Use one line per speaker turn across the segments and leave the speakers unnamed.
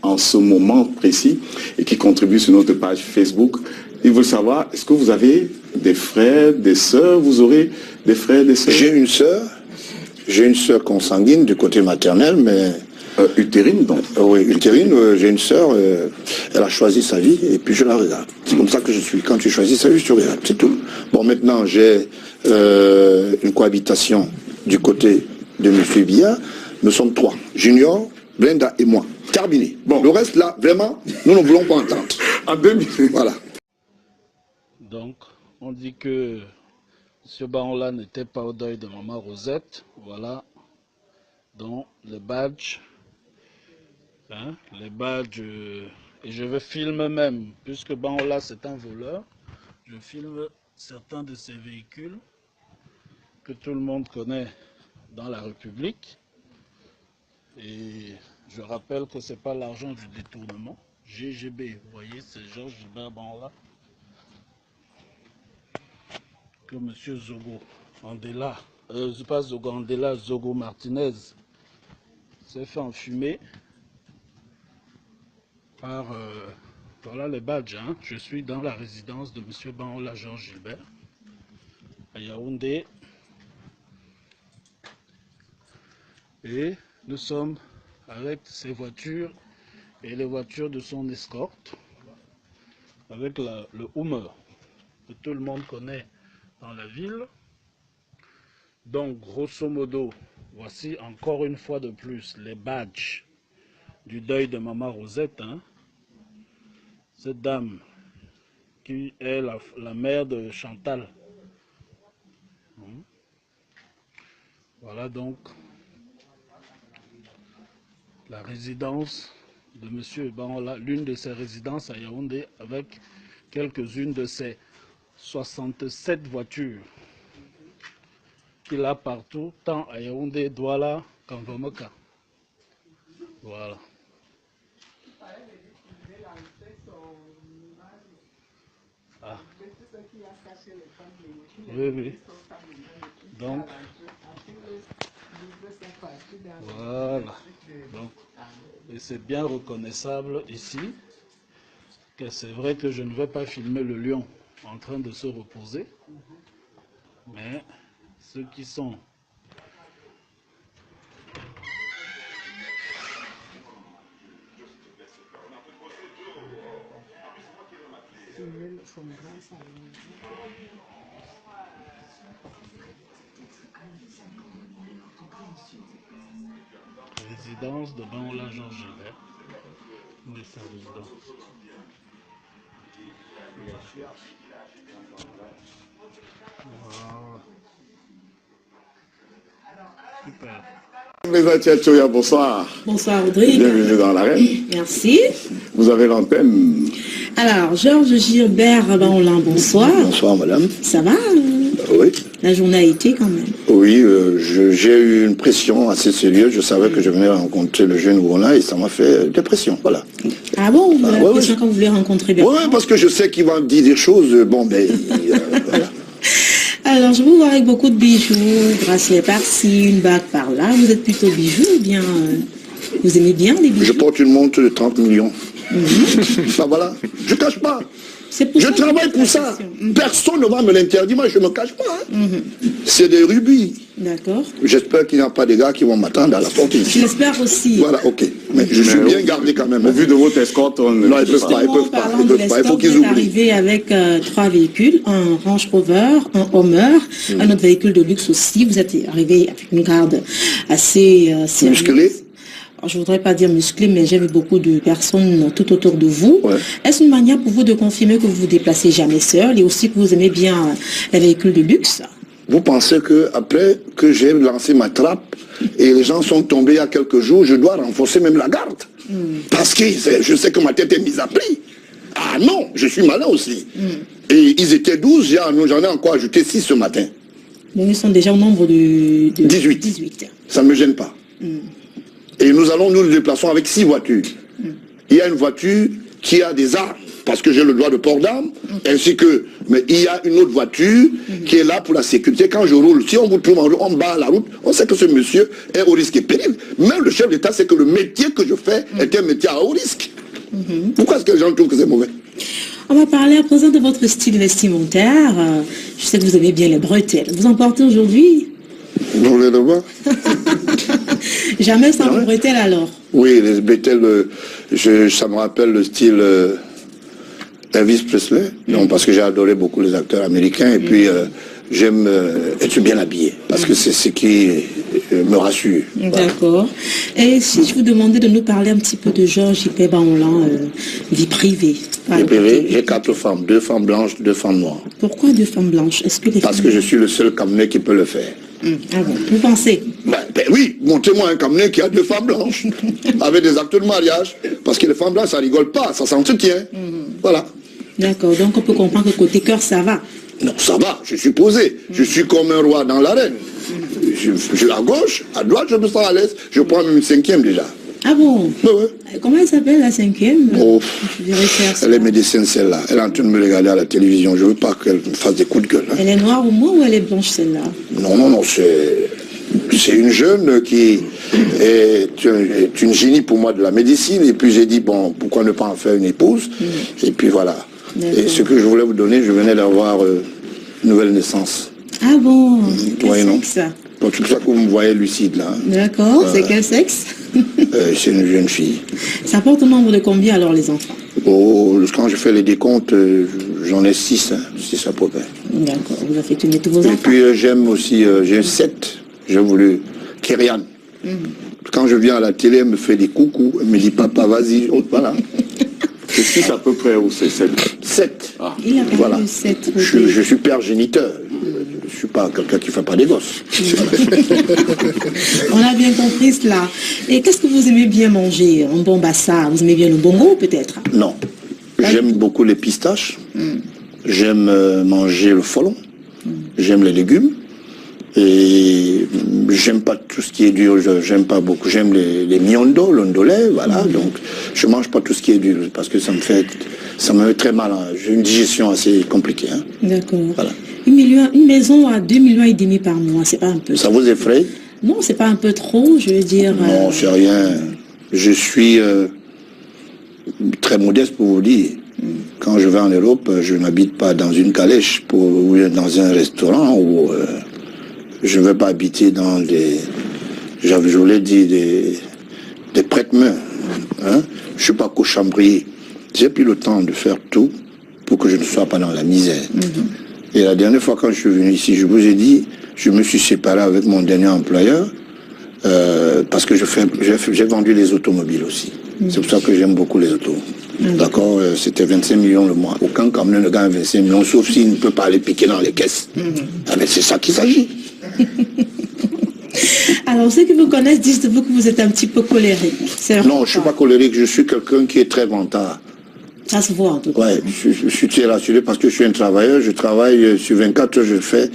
en ce moment précis et qui contribuent sur notre page Facebook. Ils veulent savoir, est-ce que vous avez des frères, des sœurs? Vous aurez des frères, des sœurs?
J'ai une sœur consanguine du côté maternel, mais...
utérine, donc?
Oui, utérine, j'ai une sœur, elle a choisi sa vie, et puis je la regarde. C'est comme ça que je suis. Quand tu choisis sa vie, tu regardes, c'est tout. Bon, maintenant, j'ai une cohabitation du côté de M. Biya. Nous sommes 3. Junior, Brenda et moi. Terminé. Bon, le reste, là, vraiment, nous ne voulons pas entendre.
En 2000.
Voilà.
Donc, on dit que M. Baola n'était pas au deuil de Maman Rosette. Voilà. Donc, les badges. Hein, les badges. Et je vais filmer même, puisque Baola c'est un voleur. Je filme certains de ces véhicules que tout le monde connaît dans la République. Et je rappelle que ce n'est pas l'argent du détournement. GGB, vous voyez, c'est Georges Gilbert Baola. Que M. Zogo Andela, pas Zogo Andela, Zogo Martinez s'est fait enfumer par, voilà les badges, hein. Je suis dans la résidence de M. Baola Georges Gilbert, à Yaoundé, et nous sommes avec ses voitures et les voitures de son escorte, avec le Hummer que tout le monde connaît dans la ville. Donc grosso modo, voici encore une fois de plus les badges du deuil de Maman Rosette, hein. Cette dame qui est la mère de Chantal. Voilà donc la résidence de M. Baola, l'une de ses résidences à Yaoundé, avec quelques-unes de ses 67 voitures qu'il a partout, tant à Yaoundé, Douala qu'en Gomoka. Voilà. Ah. Oui, oui. Donc, voilà. Donc, et c'est bien reconnaissable ici que c'est vrai que je ne vais pas filmer le lion en train de se reposer, mais ceux qui sont résidence de Baola Georges Gilbert, une de ses résidences.
Super. Tchatchoya, bonsoir.
Bonsoir Audrey.
Bienvenue dans l'arène.
Merci.
Vous avez l'antenne.
Alors, Georges Gilbert Baola, bonsoir.
Bonsoir madame.
Ça va?
Oui.
La journée a été quand même.
Oui, j'ai eu une pression assez sérieuse. Je savais que je venais rencontrer le jeune Ouna et ça m'a fait des pressions. Voilà.
Ah bon? Vous avez
ouais,
pression quand vous voulez rencontrer Bertrand?
Oui, parce que je sais qu'il va dire des choses. Bon, mais voilà.
Alors, je vous vois avec beaucoup de bijoux, bracelet par-ci, une bague par-là. Vous êtes plutôt bijoux ou bien vous aimez bien les bijoux?
Je porte une montre de 30 millions. Ça, voilà. Je ne cache pas. Je travaille pour ça. Personne ne va me l'interdire. Moi, je ne me cache pas. Hein. C'est des rubis.
D'accord.
J'espère qu'il n'y a pas des gars qui vont m'attendre à la porte ici.
J'espère aussi.
Voilà, ok. Mais je suis bien gardé quand même.
Au vu de votre escorte, on ne
ils peuvent pas. Ils peuvent pas. Ils peuvent pas. Il faut qu'ils oublient.
Arrivé avec 3 véhicules, un Range Rover, un Hummer, un autre véhicule de luxe aussi. Vous êtes arrivé avec une garde assez
musclée.
Je ne voudrais pas dire musclé, mais j'ai vu beaucoup de personnes tout autour de vous. Ouais. Est-ce une manière pour vous de confirmer que vous vous déplacez jamais seul et aussi que vous aimez bien les véhicules de luxe?
Vous pensez que après que j'ai lancé ma trappe et les gens sont tombés il y a quelques jours, je dois renforcer même la garde? Parce que je sais que ma tête est mise à prix. Ah non, je suis malin aussi. Et ils étaient 12, j'en ai encore ajouté 6 ce matin.
Donc ils sont déjà au nombre de 18.
Ça ne me gêne pas. Et nous nous déplaçons avec 6 voitures. Il y a une voiture qui a des armes. parce que j'ai le droit de port d'armes, ainsi que, mais il y a une autre voiture qui est là pour la sécurité. Quand je roule, si on vous trouve en route, on bat la route, on sait que ce monsieur est au risque et péril. Même le chef d'État sait que le métier que je fais est un métier à haut risque. Pourquoi est-ce que les gens trouvent que c'est mauvais?
On va parler à présent de votre style vestimentaire. Je sais que vous aimez bien les bretelles. Vous en portez aujourd'hui?
Vous voulez le voir?
Jamais sans bretelles alors?
Oui, les bretelles, ça me rappelle le style Elvis Presley, non, parce que j'ai adoré beaucoup les acteurs américains, et puis j'aime être bien habillé, parce que c'est ce qui me rassure.
D'accord. Et si je vous demandais de nous parler un petit peu de Georges J.P. Baonlan, vie privée.
Vie privée, j'ai 4 femmes, 2 femmes blanches, 2 femmes noires.
Pourquoi 2 femmes blanches? Est-ce que
parce que je suis le seul Camerounais qui peut le faire.
Ah bon, vous pensez?
Oui, montrez-moi un Camerounais qui a 2 femmes blanches, avec des actes de mariage, parce que les femmes blanches, ça rigole pas, ça s'entretient. Voilà.
D'accord, donc on peut comprendre que côté cœur, ça va.
Non, ça va, je suis posé. Je suis comme un roi dans l'arène. Je à gauche, à droite, je me sens à l'aise. Je prends même une 5e déjà.
Ah bon?
Ouais.
Comment elle s'appelle la 5e?
Elle est médecine celle-là. Elle est en train de me regarder à la télévision. Je ne veux pas qu'elle me fasse des coups de gueule. Hein.
Elle est noire au moins ou elle est blanche celle-là?
Non, c'est une jeune qui est une génie pour moi de la médecine. Et puis j'ai dit, bon, pourquoi ne pas en faire une épouse? Et puis voilà. Et ce que je voulais vous donner, je venais d'avoir une nouvelle naissance.
Ah bon?
Quel
sexe ça?
Donc c'est pour ça que vous me voyez lucide là.
D'accord, c'est quel sexe?
C'est une jeune fille.
Ça porte au nombre de combien alors les enfants?
Quand je fais les décomptes, j'en ai 6, 6 à peu près.
D'accord, vous affectionnez tous vos enfants.
Et puis j'aime aussi, j'ai 7, j'ai voulu, Kyrian. Quand je viens à la télé, elle me fait des coucous, elle me dit papa vas-y, voilà.
C'est 6 à peu près ou c'est 7?
7.
Ah.
Il a
Voilà.
7.
Je suis père géniteur. Je ne suis pas quelqu'un qui ne fait pas des gosses.
On a bien compris cela. Et qu'est-ce que vous aimez bien manger? Un bon bassa? Vous aimez bien le bongo peut-être?
Non. J'aime beaucoup les pistaches. J'aime manger le folon. J'aime les légumes. Et j'aime pas tout ce qui est dur, j'aime pas beaucoup. J'aime les miondo, l'ondolé, voilà. Donc je mange pas tout ce qui est dur parce que ça me fait très mal. Hein. J'ai une digestion assez compliquée. Hein.
D'accord.
Voilà.
Une maison à 2,5 millions par mois, c'est pas un peu?
Ça vous effraie?
Non, c'est pas un peu trop, je veux dire.
Non, c'est rien. Je suis très modeste pour vous dire. Quand je vais en Europe, je n'habite pas dans une calèche ou dans un restaurant où je ne vais pas habiter dans je vous l'ai dit, des prête-mains. Hein? Je ne suis pas cochambrier. J'ai pris le temps de faire tout pour que je ne sois pas dans la misère. Et la dernière fois quand je suis venu ici, je vous ai dit, je me suis séparé avec mon dernier employeur parce que j'ai vendu les automobiles aussi. C'est pour ça que j'aime beaucoup les autos. D'accord, c'était 25 millions le mois. Aucun camion ne gagne 25 millions, sauf s'il ne peut pas aller piquer dans les caisses. Ah ben c'est ça qu'il s'agit.
Alors, ceux qui vous connaissent disent de vous que vous êtes un petit peu colérique.
Non, je ne suis pas colérique, je suis quelqu'un qui est très vantard.
Ça se voit en tout cas.
Ouais, je suis très rassuré parce que je suis un travailleur, je travaille sur 24 heures, je fais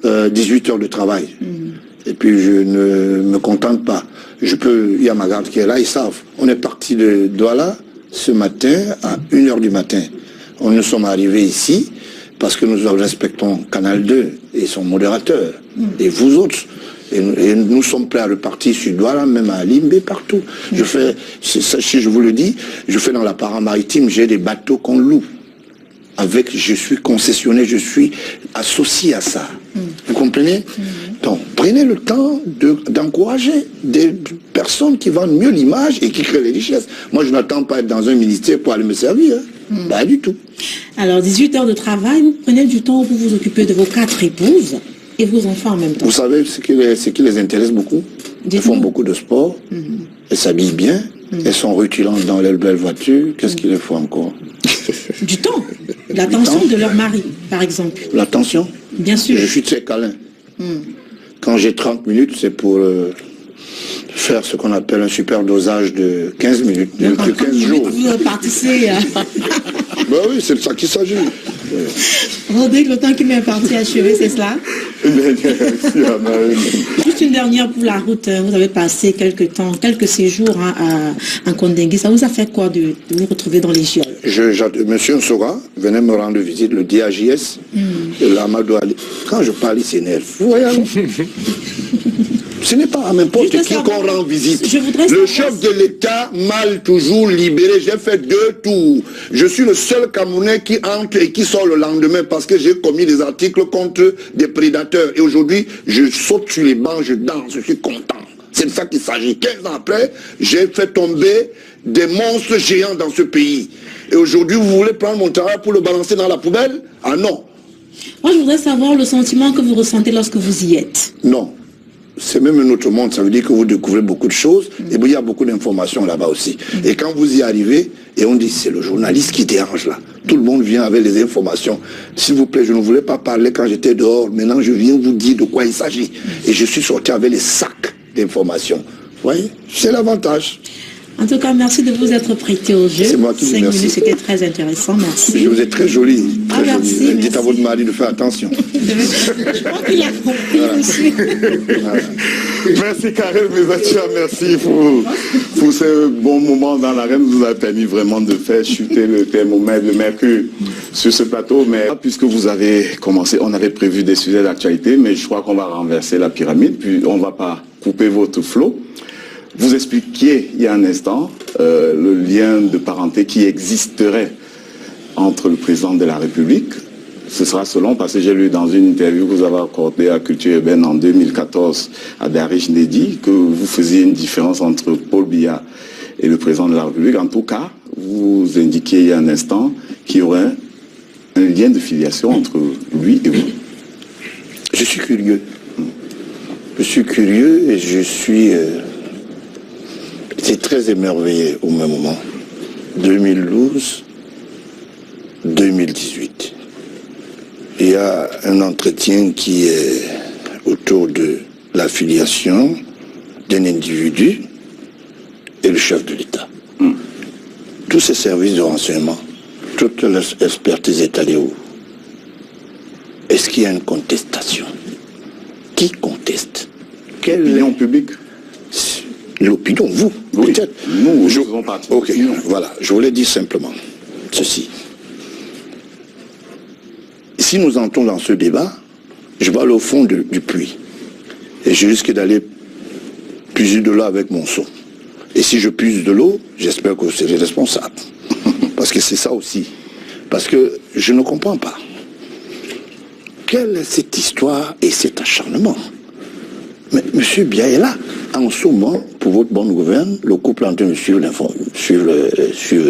18 heures de travail. Et puis je ne me contente pas. Il y a ma garde qui est là, ils savent. On est parti de Douala ce matin à 1h du matin. Nous sommes arrivés ici parce que nous respectons Canal 2 et son modérateur. Et vous autres. Et nous sommes prêts à repartir sur Douala, même à Limbe, partout. Je fais, si je vous le dis, je fais dans la para-maritime, j'ai des bateaux qu'on loue. Je suis concessionnaire, je suis associé à ça. Vous comprenez? Donc, prenez le temps d'encourager des personnes qui vendent mieux l'image et qui créent les richesses. Moi, je n'attends pas être dans un ministère pour aller me servir. Pas du tout.
Alors, 18 heures de travail, vous prenez du temps pour vous occuper de vos 4 épouses et vos enfants en même temps.
Vous savez ce qui les intéresse beaucoup? Elles font beaucoup de sport, elles s'habillent bien, elles sont rutilantes dans leurs belles voitures. Qu'est-ce qu'il leur faut encore?
Du temps, l'attention de leur mari, par exemple.
L'attention?
Bien sûr.
Je suis très câlin. Quand j'ai 30 minutes, c'est pour faire ce qu'on appelle un super dosage de 15 minutes, de 15 jours.
Vous partissez.
Ben oui, c'est de ça qu'il s'agit.
Rodrigue, le temps qui m'est imparti à achever, c'est cela?
Une dernière réaction,
Juste une dernière pour la route. Vous avez passé quelques séjours en Kondengui. Ça vous a fait quoi de vous retrouver dans les GIA?
Monsieur Nsora venait me rendre visite, le DAJS, l'Amadou Ali. Quand je parle, il s'énerve. Vous voyez, alors ce n'est pas à n'importe qui qu'on rend visite. Le chef de l'État m'a toujours libéré. J'ai fait 2 tours. Je suis le seul Camerounais qui entre et qui sort le lendemain parce que j'ai commis des articles contre des prédateurs. Et aujourd'hui, je saute sur les bancs, je danse, je suis content. C'est de ça qu'il s'agit. 15 ans après, j'ai fait tomber des monstres géants dans ce pays. Et aujourd'hui, vous voulez prendre mon travail pour le balancer dans la poubelle? Ah non.
Moi, je voudrais savoir le sentiment que vous ressentez lorsque vous y êtes.
Non. C'est même un autre monde, ça veut dire que vous découvrez beaucoup de choses, et il y a beaucoup d'informations là-bas aussi. Et quand vous y arrivez, et on dit, c'est le journaliste qui dérange là. Tout le monde vient avec les informations. S'il vous plaît, je ne voulais pas parler quand j'étais dehors, maintenant je viens vous dire de quoi il s'agit. Et je suis sorti avec les sacs d'informations. Vous voyez, c'est l'avantage.
En tout cas, merci de vous être prêté au jeu.
C'est moi qui vous remercie.
5 minutes, c'était très intéressant, merci.
Je vous ai très jolie. Très
merci,
jolie.
merci.
Dites à votre mari de faire attention.
Je crois qu'il a compris aussi.
Voilà.
Merci Karel Mezatia, merci pour ce bon moment dans l'arène. Vous avez permis vraiment de faire chuter le thermomètre, le mercure sur ce plateau. Mais puisque vous avez commencé, on avait prévu des sujets d'actualité, mais je crois qu'on va renverser la pyramide, puis on ne va pas couper votre flot. Vous expliquiez il y a un instant le lien de parenté qui existerait entre le président de la République. Ce sera selon, parce que j'ai lu dans une interview que vous avez accordée à Culture Urbaine en 2014 à Darich Ndedi que vous faisiez une différence entre Paul Biya et le président de la République. En tout cas, vous indiquiez il y a un instant qu'il y aurait un lien de filiation entre lui et vous.
Je suis curieux. Je suis curieux et je suis... J'étais très émerveillé au même moment. 2012, 2018. Il y a un entretien qui est autour de l'affiliation d'un individu et le chef de l'État. Tous ces services de renseignement, toute l'expertise est allée où? Est-ce qu'il y a une contestation? Qui conteste? Quelle
L'opinion publique?
L'opinion, vous,
oui.
Peut-être.
Nous faisons partie de l'opinion.
Voilà, je voulais dire simplement ceci. Si nous entrons dans ce débat, je vais aller au fond du puits. Et je risque d'aller puiser de l'eau avec mon seau. Et si je puise de l'eau, j'espère que vous serez responsable. Parce que c'est ça aussi. Parce que je ne comprends pas. Quelle est cette histoire et cet acharnement? Mais M. Biya est là. En ce moment, pour votre bonne gouverne, le couple est en train de suivre,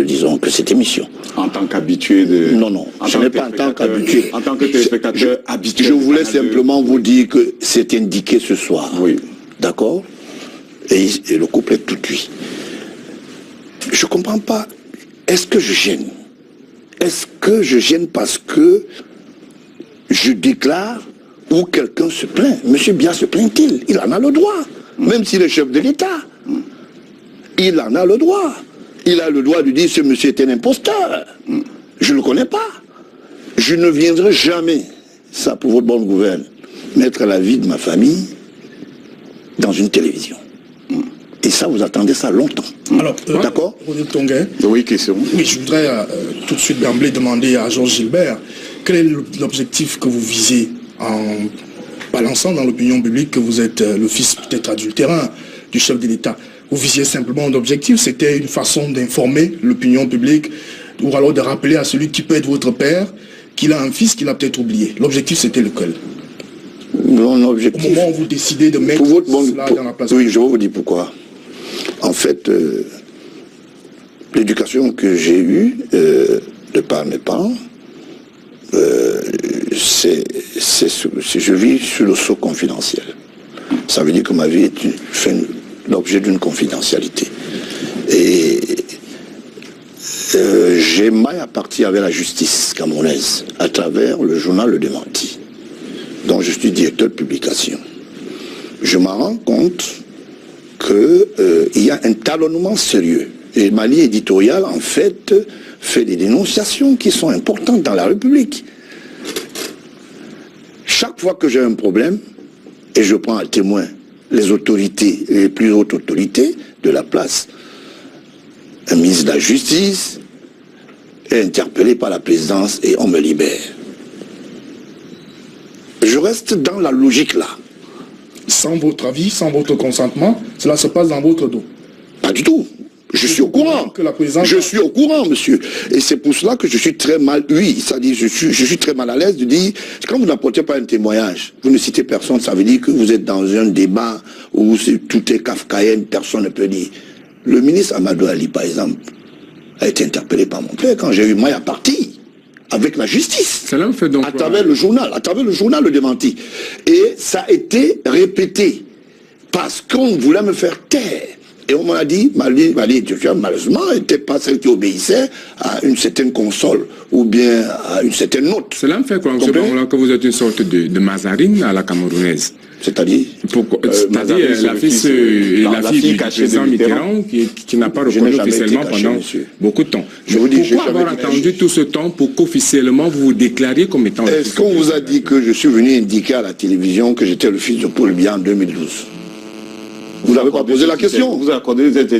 disons, que cette émission.
En tant qu'habitué de...
Non, je n'ai pas en tant qu'habitué.
En tant que téléspectateur habitué.
Je voulais simplement vous dire que c'est indiqué ce soir.
Oui.
D'accord? Et le couple est tout cuit. Je ne comprends pas. Est-ce que je gêne? Est-ce que je gêne parce que je déclare ou quelqu'un se plaint? Monsieur Biya se plaint-il? Il en a le droit. Même s'il est chef de l'État. Il en a le droit. Il a le droit de dire ce monsieur est un imposteur. Je ne le connais pas. Je ne viendrai jamais, ça pour votre bonne gouverne, mettre la vie de ma famille dans une télévision. Et ça, vous attendez ça longtemps.
Alors,
d'accord?
Oui, question.
Oui, je voudrais tout de suite d'emblée demander à Georges Gilbert quel est l'objectif que vous visez en balançant dans l'opinion publique que vous êtes le fils peut-être adultérin du chef de l'État. Vous visiez simplement un objectif, c'était une façon d'informer l'opinion publique ou alors de rappeler à celui qui peut être votre père qu'il a un fils qu'il a peut-être oublié. L'objectif c'était lequel?
Mon objectif...
Au moment où vous décidez de mettre cela dans la place...
Oui, je vais vous dire pourquoi. En fait, l'éducation que j'ai eue de par mes parents, je vis sur le sceau confidentiel. Ça veut dire que ma vie fait l'objet d'une confidentialité. Et j'ai maille à partir avec la justice camerounaise à travers le journal Le Démenti, dont je suis directeur de publication. Je me rends compte qu'il y a un talonnement sérieux. Et ma ligne éditoriale, en fait des dénonciations qui sont importantes dans la République. Chaque fois que j'ai un problème, et je prends à témoin les autorités, les plus hautes autorités de la place, un ministre de la Justice est interpellé par la présidence et on me libère. Je reste dans la logique là.
Sans votre avis, sans votre consentement, cela se passe dans votre dos.
Pas du tout. Je suis au courant.
Que la présidence...
Je suis au courant, monsieur. Et c'est pour cela que je suis très mal, oui, c'est-à-dire je suis très mal à l'aise de dire, quand vous n'apportez pas un témoignage, vous ne citez personne, ça veut dire que vous êtes dans un débat où tout est kafkaïen, personne ne peut dire. Le ministre Amadou Ali, par exemple, a été interpellé par mon père quand j'ai eu maille à partir avec la justice.
Cela me fait donc
à travers le journal, le démenti. Et ça a été répété parce qu'on voulait me faire taire. Et on m'a dit, malheureusement, n'était pas celle qui obéissait à une certaine console ou bien à une certaine note.
Cela me fait croire que vous êtes une sorte de Mazarine à la camerounaise.
C'est-à-dire
c'est-à-dire la fille du président Mitterrand qui n'a pas reconnu officiellement pendant beaucoup de temps. Pourquoi avoir attendu tout ce temps pour qu'officiellement vous vous déclariez comme étant...
Est-ce qu'on vous a dit que je suis venu indiquer à la télévision que j'étais le fils de Paul Biya en 2012? Vous n'avez pas posé la question.
Vous accordez cette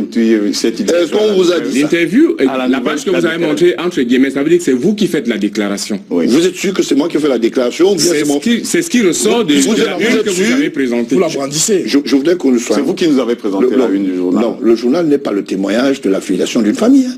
idée.
Est-ce qu'on vous a dit ça?
L'interview, la page que vous avez montrée, entre guillemets, ça veut dire que c'est vous qui faites la déclaration.
Oui. Vous êtes sûr que c'est moi qui ai fait la déclaration?
C'est ce qui ressort de la une que vous avez présentée.
Vous la brandissez.
Je voudrais qu'on le soit.
C'est vous qui nous avez présenté la une du journal.
Non, le journal n'est pas le témoignage de l'affiliation d'une famille. Hein.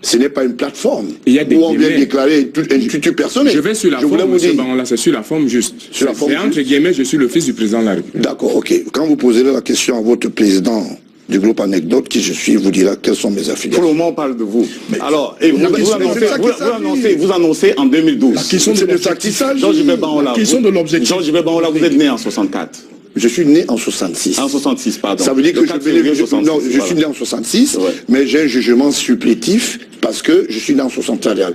Ce n'est pas une plateforme où on vient déclarer une culture personnelle.
Je vais sur la forme, là, c'est sur la forme juste. C'est entre guillemets, je suis le fils du président de la République.
D'accord, ok. Quand vous poserez la question à votre président du groupe Anecdote, qui je suis, il vous dira quelles sont mes affiliations.
Pour le moment, on parle de vous. Mais alors, et vous annoncez en 2012.
La question de l'objectif.
La question de l'objectif. Georges Bangola, vous êtes né en 64.
Je suis né en 66.
En 66, pardon.
Ça veut dire que je suis né en 66, ouais. Mais j'ai un jugement supplétif parce que je suis né en 63.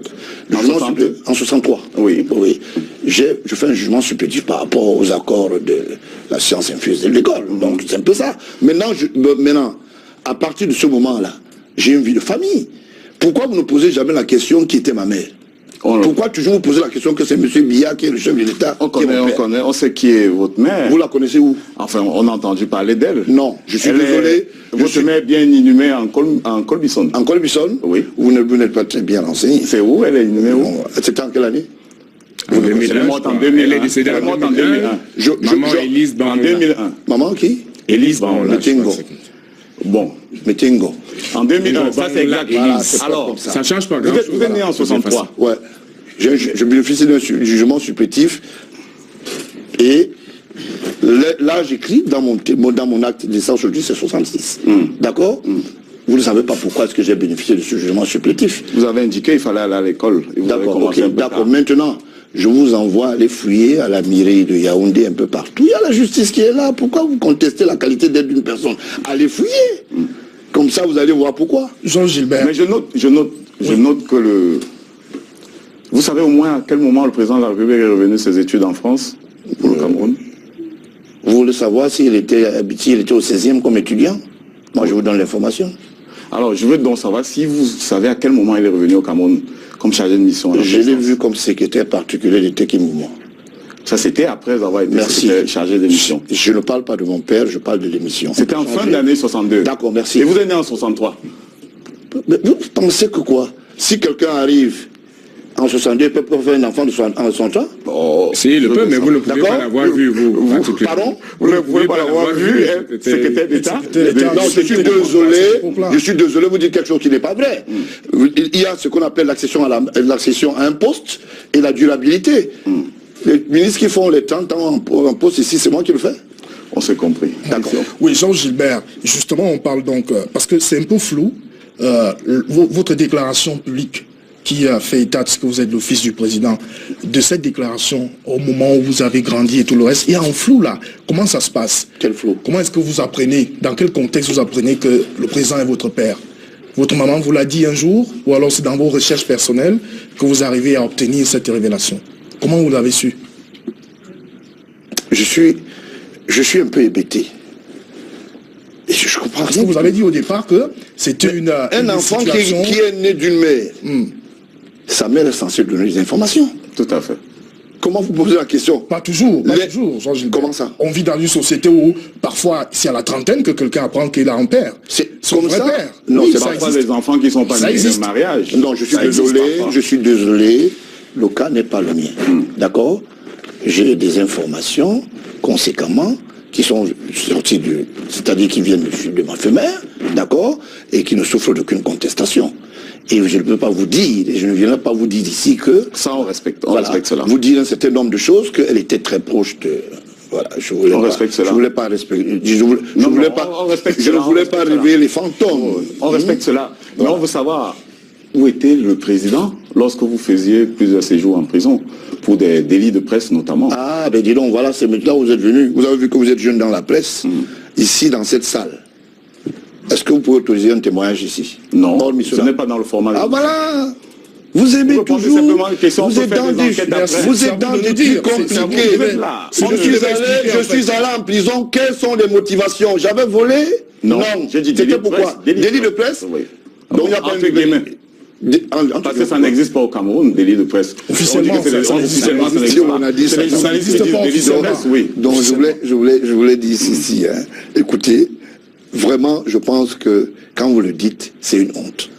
En 63.
Oui.
Oui. Je fais un jugement supplétif par rapport aux accords de la science infuse de l'école. Donc c'est un peu ça. Maintenant, à partir de ce moment-là, j'ai une vie de famille. Pourquoi vous ne posez jamais la question qui était ma mère? Pourquoi toujours vous posez la question que c'est M. Biya qui est le chef de l'État?
On connaît, on sait qui est votre mère.
Vous la connaissez où?
Enfin, on a entendu parler d'elle.
Non, je suis désolé.
Votre mère est bien inhumée en Colbison.
En Colbison? Oui. Vous n'êtes pas très bien renseigné.
C'est où? Elle est inhumée où?
C'était en quelle année?
En 2001. Elle est morte en 2001.
Elle est décédée en 2001. Maman Élise Bangola.
En 2001.
Maman qui?
Élise Bangola.
Metingo.
Bon.
Metingo.
En 2001, ça c'est exact.
Voilà,
alors,
ça change pas grand-chose.
Vous êtes né en 63.
Ouais. Je bénéficie d'un jugement supplétif. Et là, j'écris dans mon acte de naissance aujourd'hui, c'est 66. D'accord? Vous ne savez pas pourquoi est-ce que j'ai bénéficié de ce jugement supplétif.
Vous avez indiqué qu'il fallait aller à l'école.
D'accord, ok. D'accord. Maintenant, je vous envoie aller fouiller à la mairie de Yaoundé un peu partout. Il y a la justice qui est là. Pourquoi vous contestez la qualité d'être d'une personne? Allez fouiller. Comme ça, vous allez voir pourquoi.
Jean Gilbert.
Mais je note que le... Vous savez au moins à quel moment le président de la République est revenu de ses études en France, pour le Cameroun?
Vous voulez savoir s'il était au 16e comme étudiant? Moi, je vous donne l'information.
Alors, je veux donc savoir si vous savez à quel moment il est revenu au Cameroun comme chargé de mission.
Je l'ai vu comme secrétaire particulier de Teki Mouvement.
Ça, c'était après avoir été chargé de mission.
Je ne parle pas de mon père, je parle de l'émission.
C'était en fin d'année 62.
D'accord, merci.
Et vous êtes né en 63.
Mais vous pensez que quoi? Si quelqu'un arrive en 62, il peut faire un enfant en 60 ans?
Si, il le peut, mais vous ne pouvez pas l'avoir vu, vous.
Pardon?
Vous ne pouvez pas l'avoir vu, secrétaire d'État?
Non, je suis désolé, vous dites quelque chose qui n'est pas vrai. Il y a ce qu'on appelle l'accession à un poste et la durabilité. Les ministres qui font les 30 ans en poste ici, c'est moi qui le fais.
On s'est compris.
D'accord.
Oui, Jean Gilbert, justement, on parle donc, parce que c'est un peu flou, votre déclaration publique qui a fait état de ce que vous êtes le fils du président, de cette déclaration au moment où vous avez grandi et tout le reste, il y a un flou là. Comment ça se passe?
Quel flou?
Comment est-ce que vous apprenez, dans quel contexte vous apprenez que le président est votre père? Votre maman vous l'a dit un jour, ou alors c'est dans vos recherches personnelles que vous arrivez à obtenir cette révélation? Comment vous l'avez su?
Je suis un peu hébété. Et je comprends
rien. Vous avez dit au départ que c'était
un enfant qui est né d'une mère. Sa mère est censée donner des informations.
Tout à fait.
Comment vous posez la question?
Pas toujours, toujours, Jean-Gilbert.
Comment ça?
On vit dans une société où, parfois, c'est à la trentaine que quelqu'un apprend qu'il a un père.
C'est comme ça?
Père.
Non, oui, c'est parfois des enfants qui ne sont pas nés de mariage.
Non, je suis désolé, le cas n'est pas le mien. D'accord? J'ai des informations, conséquemment, qui sont sorties c'est-à-dire qui viennent de ma femelle, d'accord? Et qui ne souffrent d'aucune contestation. Et je ne peux pas vous dire, et je ne viendrai pas vous dire ici que...
Ça, on respecte cela.
Vous dire un certain nombre de choses, qu'elle était très proche de... Voilà,
respecte cela.
Je voulais pas respecter... Je ne voulais pas réveiller les fantômes.
On respecte cela. Mais on veut savoir où était le président lorsque vous faisiez plusieurs séjours en prison, pour des délits de presse notamment.
Ah, ben dis donc, voilà, c'est maintenant où vous êtes venu. Vous avez vu que vous êtes jeune dans la presse, ici, dans cette salle. Est-ce que vous pouvez autoriser un témoignage ici?
Non, ce n'est pas dans le format.
Ah voilà. Vous aimez toujours, vous êtes dans des trucs compliqués. Je suis allé en prison, quelles sont les motivations? J'avais volé?
Non.
C'était pourquoi? Délit de presse?
Oui.
Donc il n'y a pas une guillemets.
Parce que ça n'existe pas au Cameroun, délit de presse.
Officiellement,
on a dit ça. Donc je voulais dire ceci. Écoutez, vraiment, je pense que quand vous le dites, c'est une honte.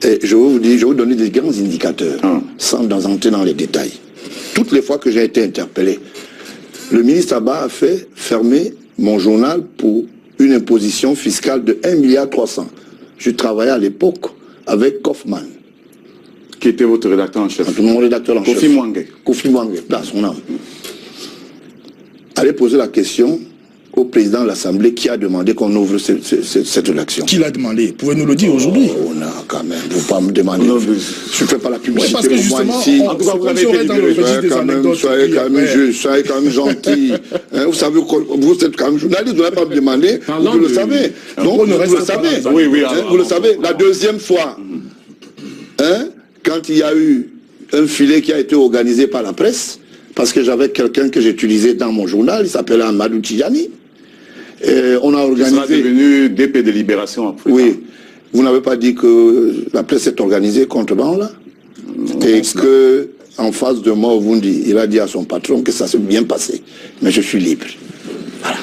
Et je vais vous donner des grands indicateurs, sans entrer dans les détails. Toutes les fois que j'ai été interpellé, le ministre Abba a fait fermer mon journal pour une imposition fiscale de 1,3 milliard. Je travaillais à l'époque avec Kaufman.
Qui était votre rédacteur en chef?
Mon rédacteur en chef.
Kofi Mwange.
Là, son âme. Allez poser la question au président de l'Assemblée qui a demandé qu'on ouvre cette rédaction.
Qui l'a demandé? Pouvez-nous le dire aujourd'hui?
On a quand même, vous ne pouvez pas me demander. Je ne fais pas la publicité.
Oui, parce que justement,
ici.
Soyez
quand même gentil. Vous savez, vous êtes quand même journaliste, vous n'avez pas me demander. Vous le savez. Donc, vous le savez. Vous le savez. La deuxième fois, quand il y a eu un filet qui a été organisé par la presse, parce que j'avais quelqu'un que j'utilisais dans mon journal, il s'appelait Amadou Tidjani. On a organisé...
Il sera devenu DP de Libération après.
Oui. Vous n'avez pas dit que la presse est organisée contre Banla? Et que, en face de moi, il a dit à son patron que ça s'est bien passé. Mais je suis libre. Voilà.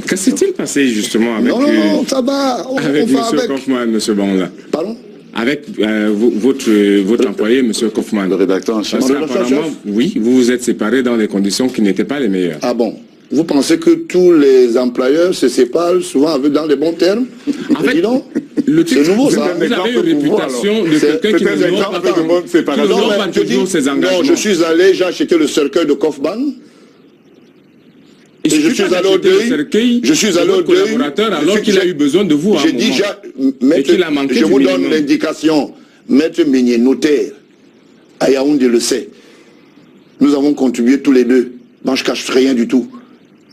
Que s'est-il passé justement avec...
Non, ça va.
Avec M. Kaufman, M. Banla?
Pardon?
Avec votre employé, M. Kaufman.
Le rédacteur en chef.
Parce qu'apparemment, oui, vous vous êtes séparés dans des conditions qui n'étaient pas les meilleures.
Ah bon? Vous pensez que tous les employeurs se séparent souvent dans les bons termes?
En fait,
c'est nouveau ça.
Vous avez une réputation de quelqu'un qui ne pas toujours ses engagements.
Non, je suis allé, j'ai acheté le cercueil de Kaufman.
Et je suis allé au deuil. Je suis allé au collaborateur alors qu'il a eu besoin de vous.
J'ai dit, je vous donne l'indication. Maître Meunier, notaire, à Yaoundé le sait. Nous avons contribué tous les deux. Moi, je ne cache rien du tout.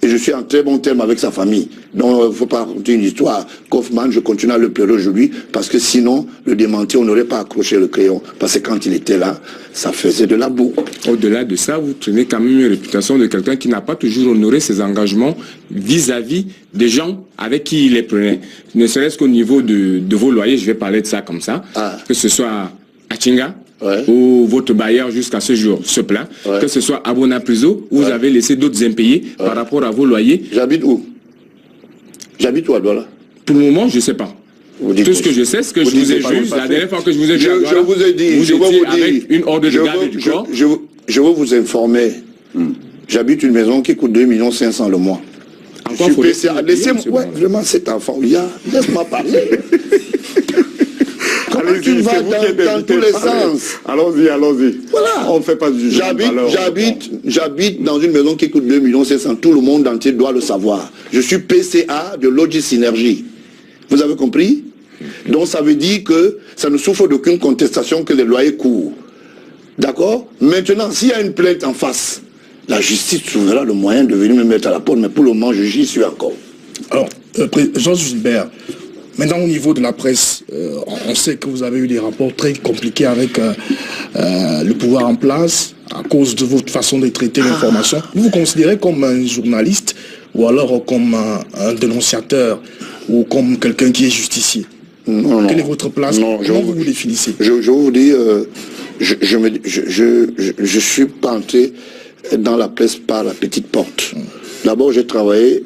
Et je suis en très bon terme avec sa famille. Donc, il ne faut pas raconter une histoire. Kaufman, je continue à le pleurer aujourd'hui, parce que sinon, le démenti, on n'aurait pas accroché le crayon. Parce que quand il était là, ça faisait de la boue.
Au-delà de ça, vous tenez quand même une réputation de quelqu'un qui n'a pas toujours honoré ses engagements vis-à-vis des gens avec qui il les prenait. Ne serait-ce qu'au niveau de vos loyers, je vais parler de ça comme ça, que ce soit à Chinga, où votre bailleur jusqu'à ce jour se plaint, que ce soit à Bonapriso, où vous avez laissé d'autres impayés par rapport à vos loyers.
J'habite où? J'habite où à Douala?
Pour le moment, je ne sais pas. Tout ce que je sais, c'est que je vous ai vu, la dernière fois que je vous ai vu à Douala,
vous ai dit,
vous étiez avec une ordre de garde du corps.
Je veux vous informer. J'habite une maison qui coûte 2 500 000 le mois.
Encore faut-il...
Laissez-moi, vraiment cet enfant, laisse-moi parler. Comment tu vas dans tous les sens?
Allons-y.
Voilà.
On ne fait pas du jugement.
J'habite dans une maison qui coûte 2 500 000. Tout le monde entier doit le savoir. Je suis PCA de Logis Synergie. Vous avez compris? Donc ça veut dire que ça ne souffre d'aucune contestation que les loyers courent. D'accord? Maintenant, s'il y a une plainte en face, la justice trouvera le moyen de venir me mettre à la porte, mais pour le moment, j'y suis encore.
Alors, Jean-Gilbert, maintenant, au niveau de la presse, on sait que vous avez eu des rapports très compliqués avec le pouvoir en place à cause de votre façon de traiter l'information. Vous vous considérez comme un journaliste ou alors comme un dénonciateur ou comme quelqu'un qui est justicier?
Non.
Quelle est votre place? Comment vous vous définissez?
Je vous dis, je suis pas entré dans la presse par la petite porte. D'abord, j'ai travaillé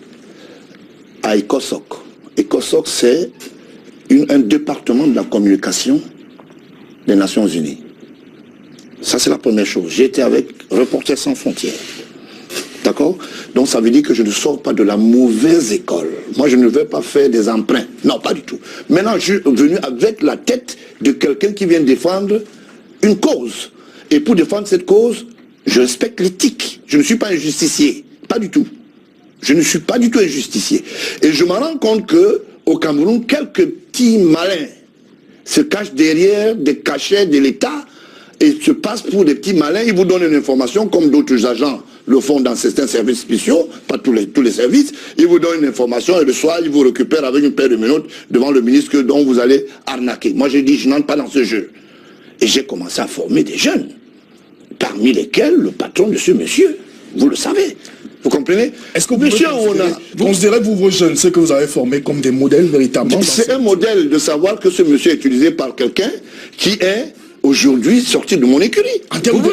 à ECOSOC. ECOSOC, c'est un département de la communication des Nations Unies. Ça, c'est la première chose. J'ai été avec Reporters sans frontières. D'accord? Donc, ça veut dire que je ne sors pas de la mauvaise école. Moi, je ne vais pas faire des emprunts. Non, pas du tout. Maintenant, je suis venu avec la tête de quelqu'un qui vient défendre une cause. Et pour défendre cette cause, je respecte l'éthique. Je ne suis pas un justicier. Pas du tout. Je ne suis pas du tout un justicier. Et je me rends compte qu'au Cameroun, quelques petits malins se cachent derrière des cachets de l'État et se passent pour des petits malins. Ils vous donnent une information comme d'autres agents le font dans certains services spéciaux, pas tous les services. Ils vous donnent une information et le soir, ils vous récupèrent avec une paire de menottes devant le ministre dont vous allez arnaquer. Moi, j'ai dit, je n'entre pas dans ce jeu. Et j'ai commencé à former des jeunes, parmi lesquels le patron de ce monsieur. Vous le savez. Vous comprenez?
Est-ce que vous considérez-vous, vos jeunes, ceux que vous avez formés comme des modèles véritablement?
C'est un modèle de savoir que ce monsieur est utilisé par quelqu'un qui est aujourd'hui sorti de mon écurie.
En termes de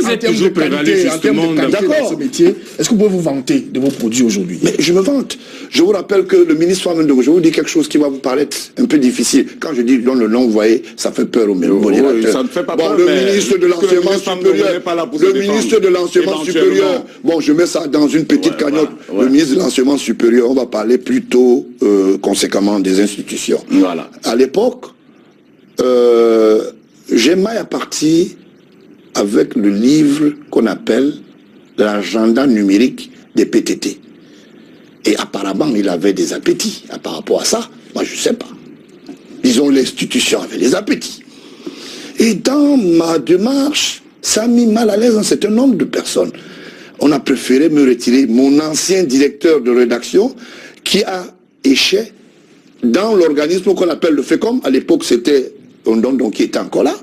qualité, dans ce métier, est-ce que vous pouvez vous vanter de vos produits aujourd'hui?
Mais je me vante. Je vous rappelle que le ministre Famende, je vous dis quelque chose qui va vous paraître un peu difficile. Quand je dis dans le nom, vous voyez, ça fait peur au modérateur.
Ça ne fait pas peur,
le ministre de l'enseignement supérieur, le ministre de l'enseignement supérieur, bon, je mets ça dans une petite cagnotte. Le ministre de l'enseignement supérieur, on va parler plutôt conséquemment des institutions.
Voilà.
À l'époque, j'ai maille à partir avec le livre qu'on appelle l'agenda numérique des PTT. Et apparemment, il avait des appétits par rapport à ça. Moi, je ne sais pas. Disons, l'institution avait des appétits. Et dans ma démarche, ça a mis mal à l'aise un certain nombre de personnes. On a préféré me retirer mon ancien directeur de rédaction qui a échoué dans l'organisme qu'on appelle le FECOM. À l'époque, c'était Ondondon qui était encore là.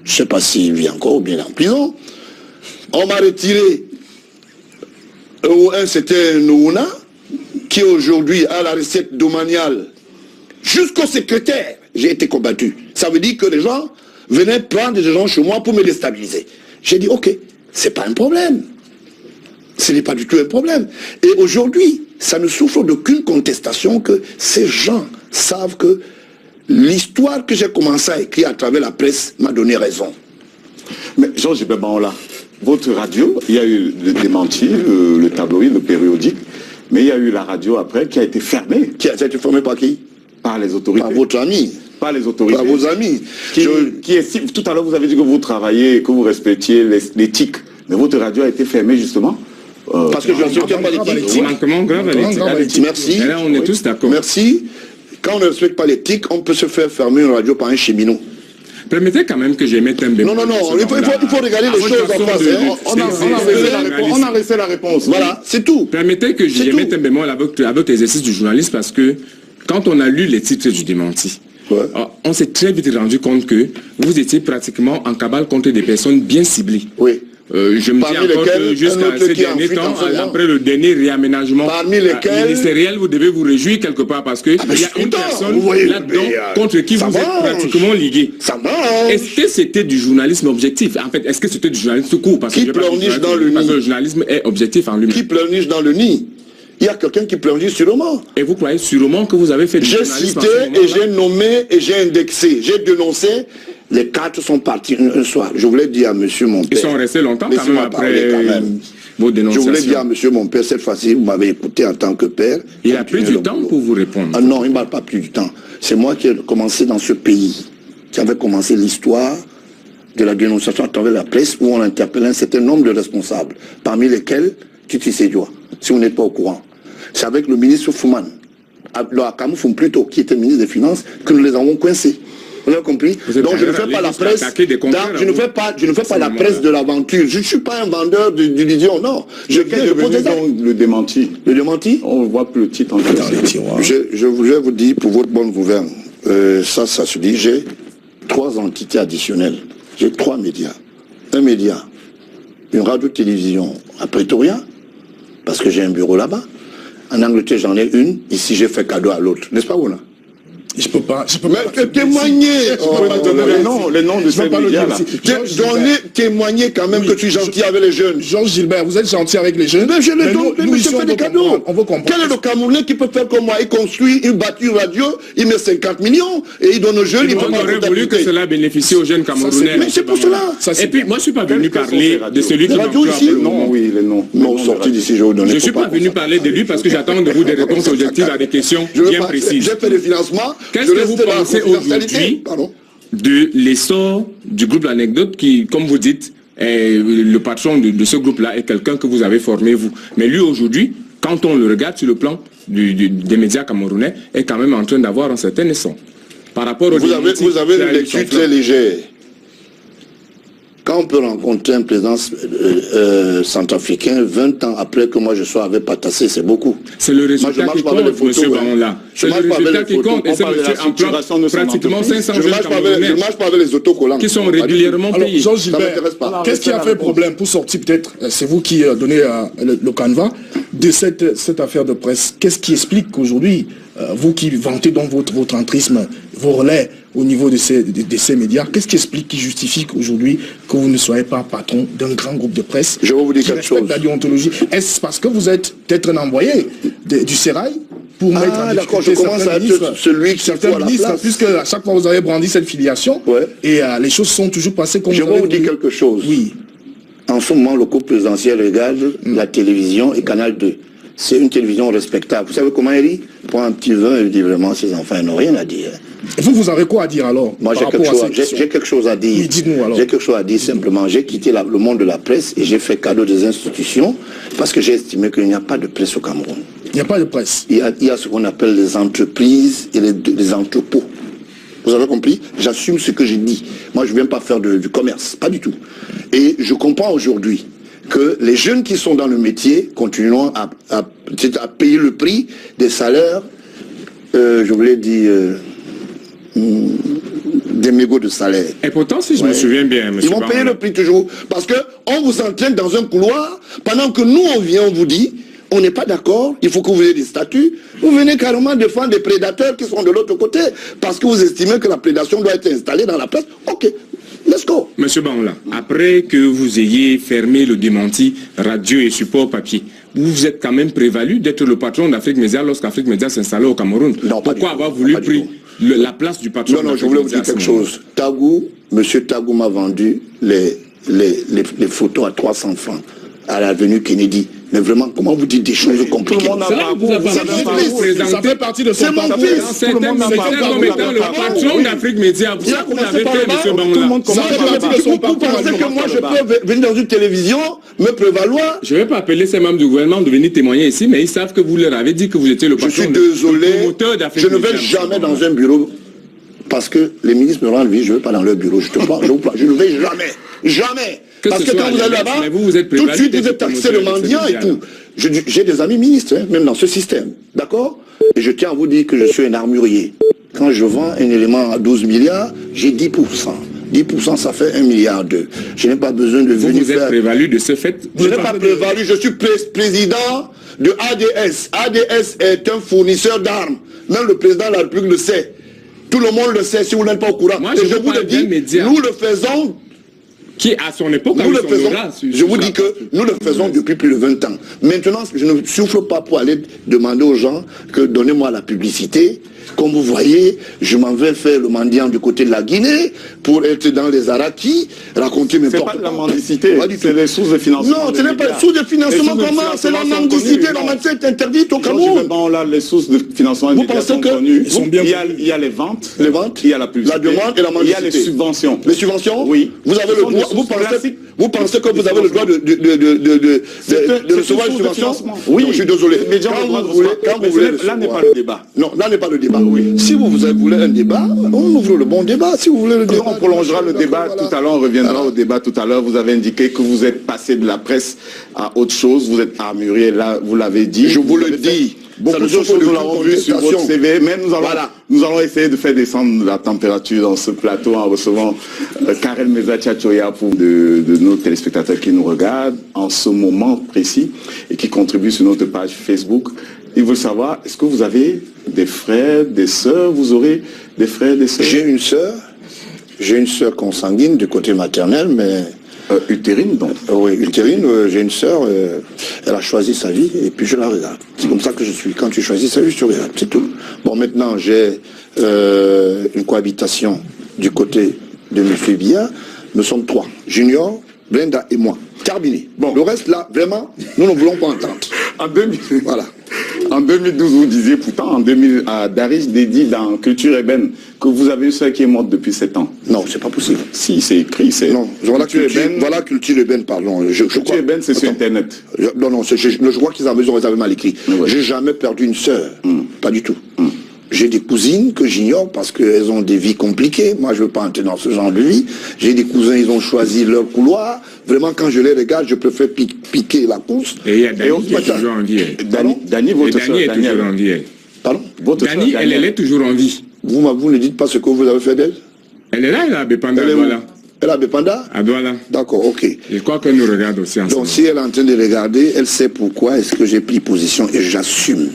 Je ne sais pas s'il vit encore ou bien en prison. On m'a retiré. C'était Nouna, qui aujourd'hui a la recette domaniale. Jusqu'au secrétaire, j'ai été combattu. Ça veut dire que les gens venaient prendre des gens chez moi pour me déstabiliser. J'ai dit, ok, c'est pas un problème. Ce n'est pas du tout un problème. Et aujourd'hui, ça ne souffre d'aucune contestation que ces gens savent que l'histoire que j'ai commencé à écrire à travers la presse m'a donné raison.
Mais Georges-Gilbert Baola, votre radio, il y a eu le démenti, le tabloïd, le périodique, mais il y a eu la radio après qui a été fermée.
Qui a été fermée par qui?
Par les autorités.
Par votre ami.
Par les autorités.
Par vos amis.
Qui estime, tout à l'heure vous avez dit que vous travaillez, que vous respectiez l'éthique, mais votre radio a été fermée justement.
Parce que je ne respecte pas l'éthique.
Manquement grave à l'éthique.
Merci.
Et là, on est tous d'accord.
Merci. Quand on ne respecte pas l'éthique, on peut se faire fermer une radio par un cheminot.
Permettez quand même que j'émette un bémol.
Non, il faut regarder les choses en face.
On a laissé la réponse.
Voilà, c'est tout.
Permettez que j'émette un bémol avec l'exercice du journaliste parce que quand on a lu les titres du démenti, on s'est très vite rendu compte que vous étiez pratiquement en cabale contre des personnes bien ciblées.
Oui.
Je me dis encore que jusqu'à ces derniers temps, après le dernier réaménagement ministériel, vous devez vous réjouir quelque part parce qu'il y a une personne là-dedans contre qui vous êtes pratiquement ligué. Est-ce que c'était du journalisme objectif? En fait, est-ce que c'était du journalisme tout court?
Qui pleurniche dans le nid?
Parce que le journalisme est objectif en lui-même.
Qui pleurniche dans le nid? Il y a quelqu'un qui pleurniche sûrement.
Et vous croyez sûrement que vous avez fait du journalisme?
J'ai cité et j'ai nommé et j'ai indexé. J'ai dénoncé. Les 4 sont partis un soir. Je voulais dire à monsieur mon père.
Ils sont restés longtemps quand même après vos dénonciations.
Je voulais dire à monsieur mon père, cette fois-ci, vous m'avez écouté en tant que père.
Il a pris du temps pour vous répondre.
Ah non, il ne m'a pas pris du temps. C'est moi qui ai commencé dans ce pays, qui avait commencé l'histoire de la dénonciation à travers la presse, où on interpellait un certain nombre de responsables, parmi lesquels Titi Sédioua, si vous n'êtes pas au courant. C'est avec le ministre Fouman, le Akamoufou plutôt, qui était ministre des Finances, que nous les avons coincés. Vous avez compris? Donc je ne fais pas la presse. Je ne fais pas la presse de l'aventure. Je ne suis pas un vendeur d'illusions, non. Je pose
le démenti.
Le démenti?
On ne voit plus le titre en fait.
Je voulais vous dire, pour votre bonne gouverne, ça se dit, j'ai 3 entités additionnelles. J'ai 3 médias. Un média, une radio-télévision à Pretoria, parce que j'ai un bureau là-bas. En Angleterre, j'en ai une. Ici, j'ai fait cadeau à l'autre. N'est-ce pas, Ouna?
Je peux pas.
Mais témoigner.
Les noms de ces médias-là.
Témoigner quand même que tu es gentil avec les jeunes.
Georges Gilbert, vous êtes gentil avec les jeunes.
Mais je les donne,
nous,
je fais des cadeaux.
On veut comprendre.
Quel est le Camerounais qui peut faire comme moi? Il construit une bâture radio, il met 50 millions et il donne aux jeunes.
On aurait voulu que cela bénéficie aux jeunes Camerounais.
Mais c'est pour cela.
Et puis, moi, je ne suis pas venu parler de celui qui
radio ici.
Non, oui, les noms.
Non, sorti d'ici, je vais vous donner.
Je ne suis pas venu parler de lui parce que j'attends de vous des réponses objectives à des questions bien précises.
J'ai fait des financements.
Qu'est-ce que vous pensez aujourd'hui de l'essor du groupe L'Anecdote qui, comme vous dites, le patron de ce groupe-là est quelqu'un que vous avez formé vous. Mais lui aujourd'hui, quand on le regarde sur le plan des médias camerounais, est quand même en train d'avoir un certain essor. Par rapport aux
vous avez une lecture très légère. Quand on peut rencontrer un président centrafricain 20 ans après que moi je sois avec Patassé, c'est beaucoup.
C'est le résultat qui compte, monsieur Baron-là. C'est le résultat qui compte et c'est monsieur emploie pratiquement 500 jeunes Camerounais.
Je ne marche pas avec les autocollants.
Qui sont régulièrement payés.
Alors, Georges Gilbert, qu'est-ce qui a fait problème pour sortir peut-être, c'est vous qui donnez le canevas de cette affaire de presse. Qu'est-ce qui explique qu'aujourd'hui, vous qui vantez donc votre entrisme, vos relais au niveau de ces médias, qu'est-ce qui explique, qui justifie qu'aujourd'hui que vous ne soyez pas patron d'un grand groupe de presse?
Je vais vous dire quelque chose.
La déontologie. Est-ce parce que vous êtes peut-être un envoyé du Sérail pour mettre en difficulté certains ministres, puisque à chaque fois vous avez brandi cette filiation, et les choses sont toujours passées comme
je vais vous dire quelque chose.
Oui.
En ce moment, le couple présidentiel regarde la télévision et Canal 2. C'est une télévision respectable. Vous savez comment elle dit? Prends un petit vin et dit vraiment, ces enfants n'ont rien à dire.
Vous avez quoi à dire alors?
Moi, j'ai quelque chose à dire.
Oui, dites-nous alors.
J'ai quelque chose à dire simplement. J'ai quitté le monde de la presse et j'ai fait cadeau des institutions parce que j'ai estimé qu'il n'y a pas de presse au Cameroun.
Il n'y a pas de presse.
Il y a ce qu'on appelle les entreprises et les entrepôts. Vous avez compris? J'assume ce que j'ai dit. Moi, je ne viens pas faire du commerce, pas du tout. Et je comprends aujourd'hui que les jeunes qui sont dans le métier continueront à payer le prix des salaires, je voulais dire, des mégots de salaire.
Et pourtant, si je me souviens bien, monsieur
ils vont payer le prix toujours. Parce qu'on vous entraîne dans un couloir, pendant que nous, on vient, on vous dit, on n'est pas d'accord, il faut que vous ayez des statuts. Vous venez carrément défendre des prédateurs qui sont de l'autre côté, parce que vous estimez que la prédation doit être installée dans la presse. Ok. Let's go.
Monsieur Baron-là, après que vous ayez fermé le démenti radio et support papier, vous êtes quand même prévalu d'être le patron d'Afrique Média lorsqu'Afrique Média s'installait au Cameroun.
Non,
pourquoi avoir voulu prendre la place du patron?
Non, je voulais vous dire quelque chose. Monsieur Tagou m'a vendu les photos à 300 francs à l'avenue Kennedy. Mais vraiment, comment vous dites des choses compliquées?
Ça fait partie de son parcours. C'est comme étant le patron d'Afrique Média. Vous l'avez fait, monsieur Baron-là.
Vous pensez que moi, je peux venir dans une télévision, me prévaloir?
Je ne vais pas appeler ces membres du gouvernement de venir témoigner ici, mais ils savent que vous leur avez dit que vous étiez le patron.
Je suis désolé, je ne vais jamais dans un bureau. Parce que les ministres me rendent visite, je ne vais pas dans leur bureau, je ne vais jamais. Jamais. Parce que quand vous allez là-bas, tout de suite vous êtes taxé le mendiant et tout. J'ai des amis ministres, même dans ce système. D'accord? Et je tiens à vous dire que je suis un armurier. Quand je vends un élément à 12 milliards, j'ai 10%. 10%, ça fait 1,2 milliard. Je n'ai pas besoin de venir
faire... Vous êtes prévalu de ce fait?
Je n'ai pas prévalu, je suis président de ADS. ADS est un fournisseur d'armes. Même le président de la République le sait. Tout le monde le sait, si vous n'êtes pas au courant.
Moi,
et je vous le dis, nous le faisons...
Qui à son époque
nous le faisons, je vous dis que nous le faisons depuis plus de 20 ans. Maintenant, je ne souffle pas pour aller demander aux gens que donnez-moi la publicité. Comme vous voyez, je m'en vais faire le mendiant du côté de la Guinée pour être dans les Araquis, raconter mes portes.
C'est pas de la mendicité, c'est les sources de financement.
Non, ce n'est pas les sources de financement, comment? C'est la mendicité, la mendicité est interdite au Cameroun.
Bon, là, les sources de financement sont connues. Il y a les ventes, il y a la publicité,
la demande et la mendicité.
Il y a les subventions.
Les subventions?
Oui.
Vous avez le droit, vous pensez que vous avez le droit de recevoir une subvention?
Oui,
je suis désolé.
Là n'est pas le débat.
Non, là n'est pas le débat. Oui. Si vous voulez un débat, on ouvre le bon débat. Si vous voulez le débat,
on prolongera le débat tout à l'heure, on reviendra au débat tout à l'heure. Vous avez indiqué que vous êtes passé de la presse à autre chose, vous êtes armurier, là, vous l'avez dit.
Je vous le dis.
Beaucoup de choses, nous l'avons vu sur votre CV, mais nous allons essayer de faire descendre la température dans ce plateau en recevant Karel Meza Tchatchoya pour de nos téléspectateurs qui nous regardent en ce moment précis et qui contribuent sur notre page Facebook. il veut savoir, est-ce que vous avez des frères, des sœurs? Vous aurez des frères, des sœurs?
J'ai une sœur consanguine du côté maternel, mais...
utérine, donc?
Oui, utérine, j'ai une sœur, elle a choisi sa vie, et puis je la regarde. C'est comme ça que je suis. Quand tu choisis sa vie, tu regardes, c'est tout. Bon, maintenant, j'ai une cohabitation du côté de M. Biya. Nous sommes 3. Junior, Brenda et moi. Terminé. Bon, le reste, là, vraiment, nous ne voulons pas entendre.
Voilà. En 2012, vous disiez pourtant, en 2000, à Daris dédie dans Culture Ébène, que vous avez une soeur qui est morte depuis 7 ans.
Non, c'est pas possible.
Si, c'est écrit.
Non, voilà Culture Ébène, pardon.
Culture Ébène, c'est sur Internet.
Non, je crois qu'ils avaient mal écrit. Ouais. J'ai jamais perdu une sœur. Pas du tout. J'ai des cousines que j'ignore parce qu'elles ont des vies compliquées. Moi, je ne veux pas entrer dans ce genre de vie. J'ai des cousins, ils ont choisi leur couloir. Vraiment, quand je les regarde, je préfère piquer la course.
Et il y a Dani qui est toujours en vie.
Dani, votre soeur,
est toujours en vie.
Pardon?
Dani, elle est toujours en vie.
Vous ne dites pas ce que vous avez fait d'elle?
Elle est là, elle a Bépanda à Douala.
Elle a Bépanda?
À Douala.
D'accord, ok.
Je crois qu'elle nous regarde aussi ensemble.
Donc si elle est en train de regarder, elle sait pourquoi est-ce que j'ai pris position et j'assume.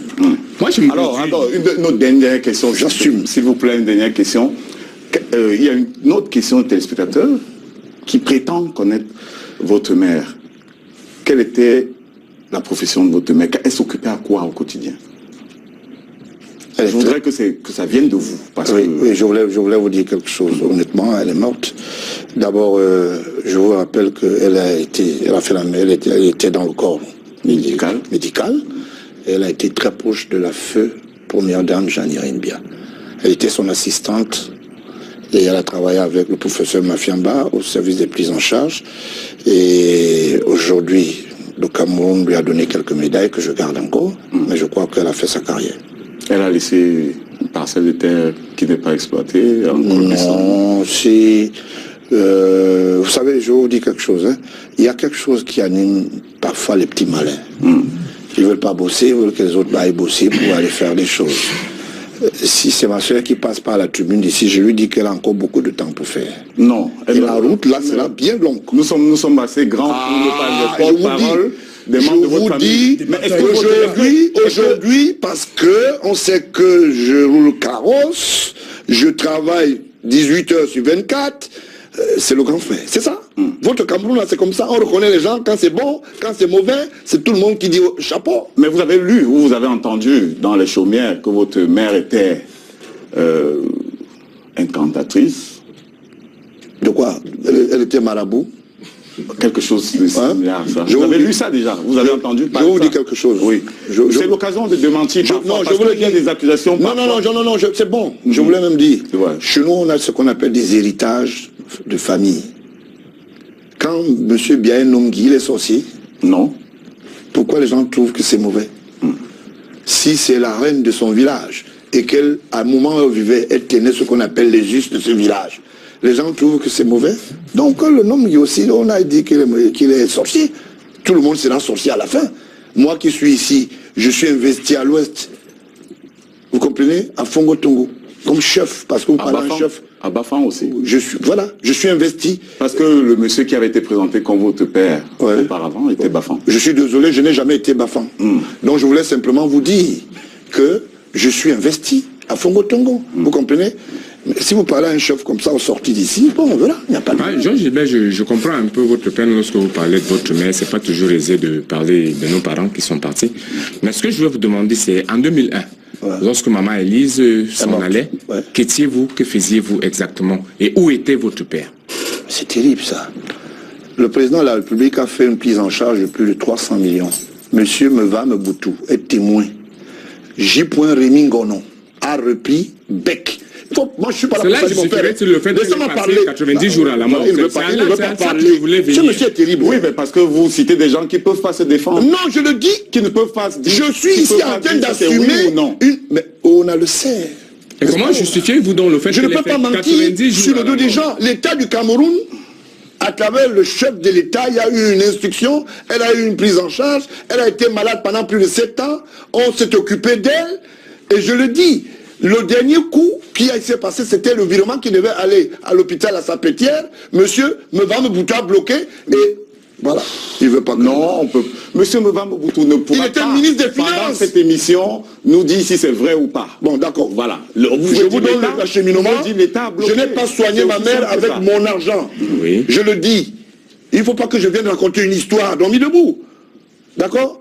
Moi, je me
Alors, une dernière question.
J'assume.
S'il vous plaît, une dernière question. Il y a une autre question de téléspectateur qui prétend connaître votre mère. Quelle était la profession de votre mère? Elle s'occupait à quoi au quotidien? Je voudrais que ça vienne de vous. Parce
oui,
que...
oui, je voulais vous dire quelque chose. Honnêtement, elle est morte. D'abord, je vous rappelle qu'elle elle était dans le corps médical. Elle a été très proche de la feu première dame Jeanne-Irène Biya. Elle était son assistante et elle a travaillé avec le professeur Mafiamba au service des prises en charge. Et aujourd'hui, le Cameroun lui a donné quelques médailles que je garde encore, mais je crois qu'elle a fait sa carrière.
Elle a laissé une parcelle de terre qui n'est pas exploitée.
Non, c'est... vous savez, je vais vous dire quelque chose. Hein. Il y a quelque chose qui anime parfois les petits malins. Ils ne veulent pas bosser, ils veulent que les autres aillent bosser pour aller faire des choses. Si c'est ma soeur qui passe par la tribune d'ici, je lui dis qu'elle a encore beaucoup de temps pour faire.
Non.
Et la route, là, sera bien longue.
Nous sommes assez grands pour ne pas le porte-parole.
Je vous dis, aujourd'hui, parce que on sait que je roule carrosse, je travaille 18 heures sur 24, c'est le grand frère, c'est ça. Votre Cameroun, là, c'est comme ça, on reconnaît les gens, quand c'est bon, quand c'est mauvais, c'est tout le monde qui dit chapeau.
Mais vous avez lu, ou vous avez entendu dans les chaumières que votre mère était incantatrice.
De quoi? Elle était marabout.
Quelque chose de similaire, ça. Vous avez lu ça déjà? Vous avez entendu parler?
Je vous dis quelque chose.
Oui. C'est l'occasion de démentir.
Non, je voulais dire
des accusations.
Non, c'est bon. Je voulais même dire. Chez nous, on a ce qu'on appelle des héritages de famille. Quand M. Biya Nongi, il est sorcier.
Non.
Pourquoi les gens trouvent que c'est mauvais? Si c'est la reine de son village et qu'elle, à un moment où elle vivait, elle tenait ce qu'on appelle les us de ce village. Les gens trouvent que c'est mauvais. Donc le nom aussi, on a dit qu'il est sorcier. Tout le monde sera sorcier à la fin. Moi qui suis ici, je suis investi à l'ouest. Vous comprenez? À Fongo Tongo. Comme chef, parce que vous parlez d'un chef.
À Bafan aussi.
Je suis investi.
Parce que le monsieur qui avait été présenté comme votre père auparavant était Bafan.
Je suis désolé, je n'ai jamais été Bafan. Donc je voulais simplement vous dire que je suis investi à Fongo Tongo. Vous comprenez? Mais si vous parlez à un chef comme ça au sorti d'ici, bon voilà, il n'y a pas de...
Georges Gilbert, je comprends un peu votre peine lorsque vous parlez de votre mère. C'est pas toujours aisé de parler de nos parents qui sont partis. Mais ce que je veux vous demander, c'est en 2001, lorsque maman Élise s'en allait, qu'étiez-vous, que faisiez-vous exactement? Et où était votre père?
C'est terrible ça. Le président de la République a fait une prise en charge de plus de 300 millions. Monsieur Meva Meboutou est témoin. J. Rémi Ngonon a repris Bec. Moi, je suis pas là pour ça, mon père.
Laissez-moi parler. 90 jours à la mort.
Il ne veut pas parler. Ce monsieur est terrible.
Oui, mais parce que vous citez des gens qui ne peuvent pas se défendre.
Non, je le dis.
Qui ne peuvent pas se dire.
Je suis ici en train d'assumer mais on a le sait.
Et comment justifiez-vous donc le fait
je ne peux pas mentir sur le dos des gens. L'État du Cameroun, à travers le chef de l'État, il y a eu une instruction, elle a eu une prise en charge, elle a été malade pendant plus de 7 ans, on s'est occupé d'elle, et je le dis, le dernier coup qui s'est passé, c'était le virement qui devait aller à l'hôpital à Sapetière. Monsieur Meva Meboutou a bloqué et Voilà. Il veut pas que...
Non, on peut... Monsieur Meva Mobutu ne pourra pas...
Il était ministre des Finances.
Pendant cette émission, nous dit si c'est vrai ou pas.
Bon, d'accord.
Voilà.
Je vous donne l'acheminement. Je n'ai pas soigné ma mère avec mon argent.
Oui.
Je le dis. Il ne faut pas que je vienne raconter une histoire dormi debout. D'accord?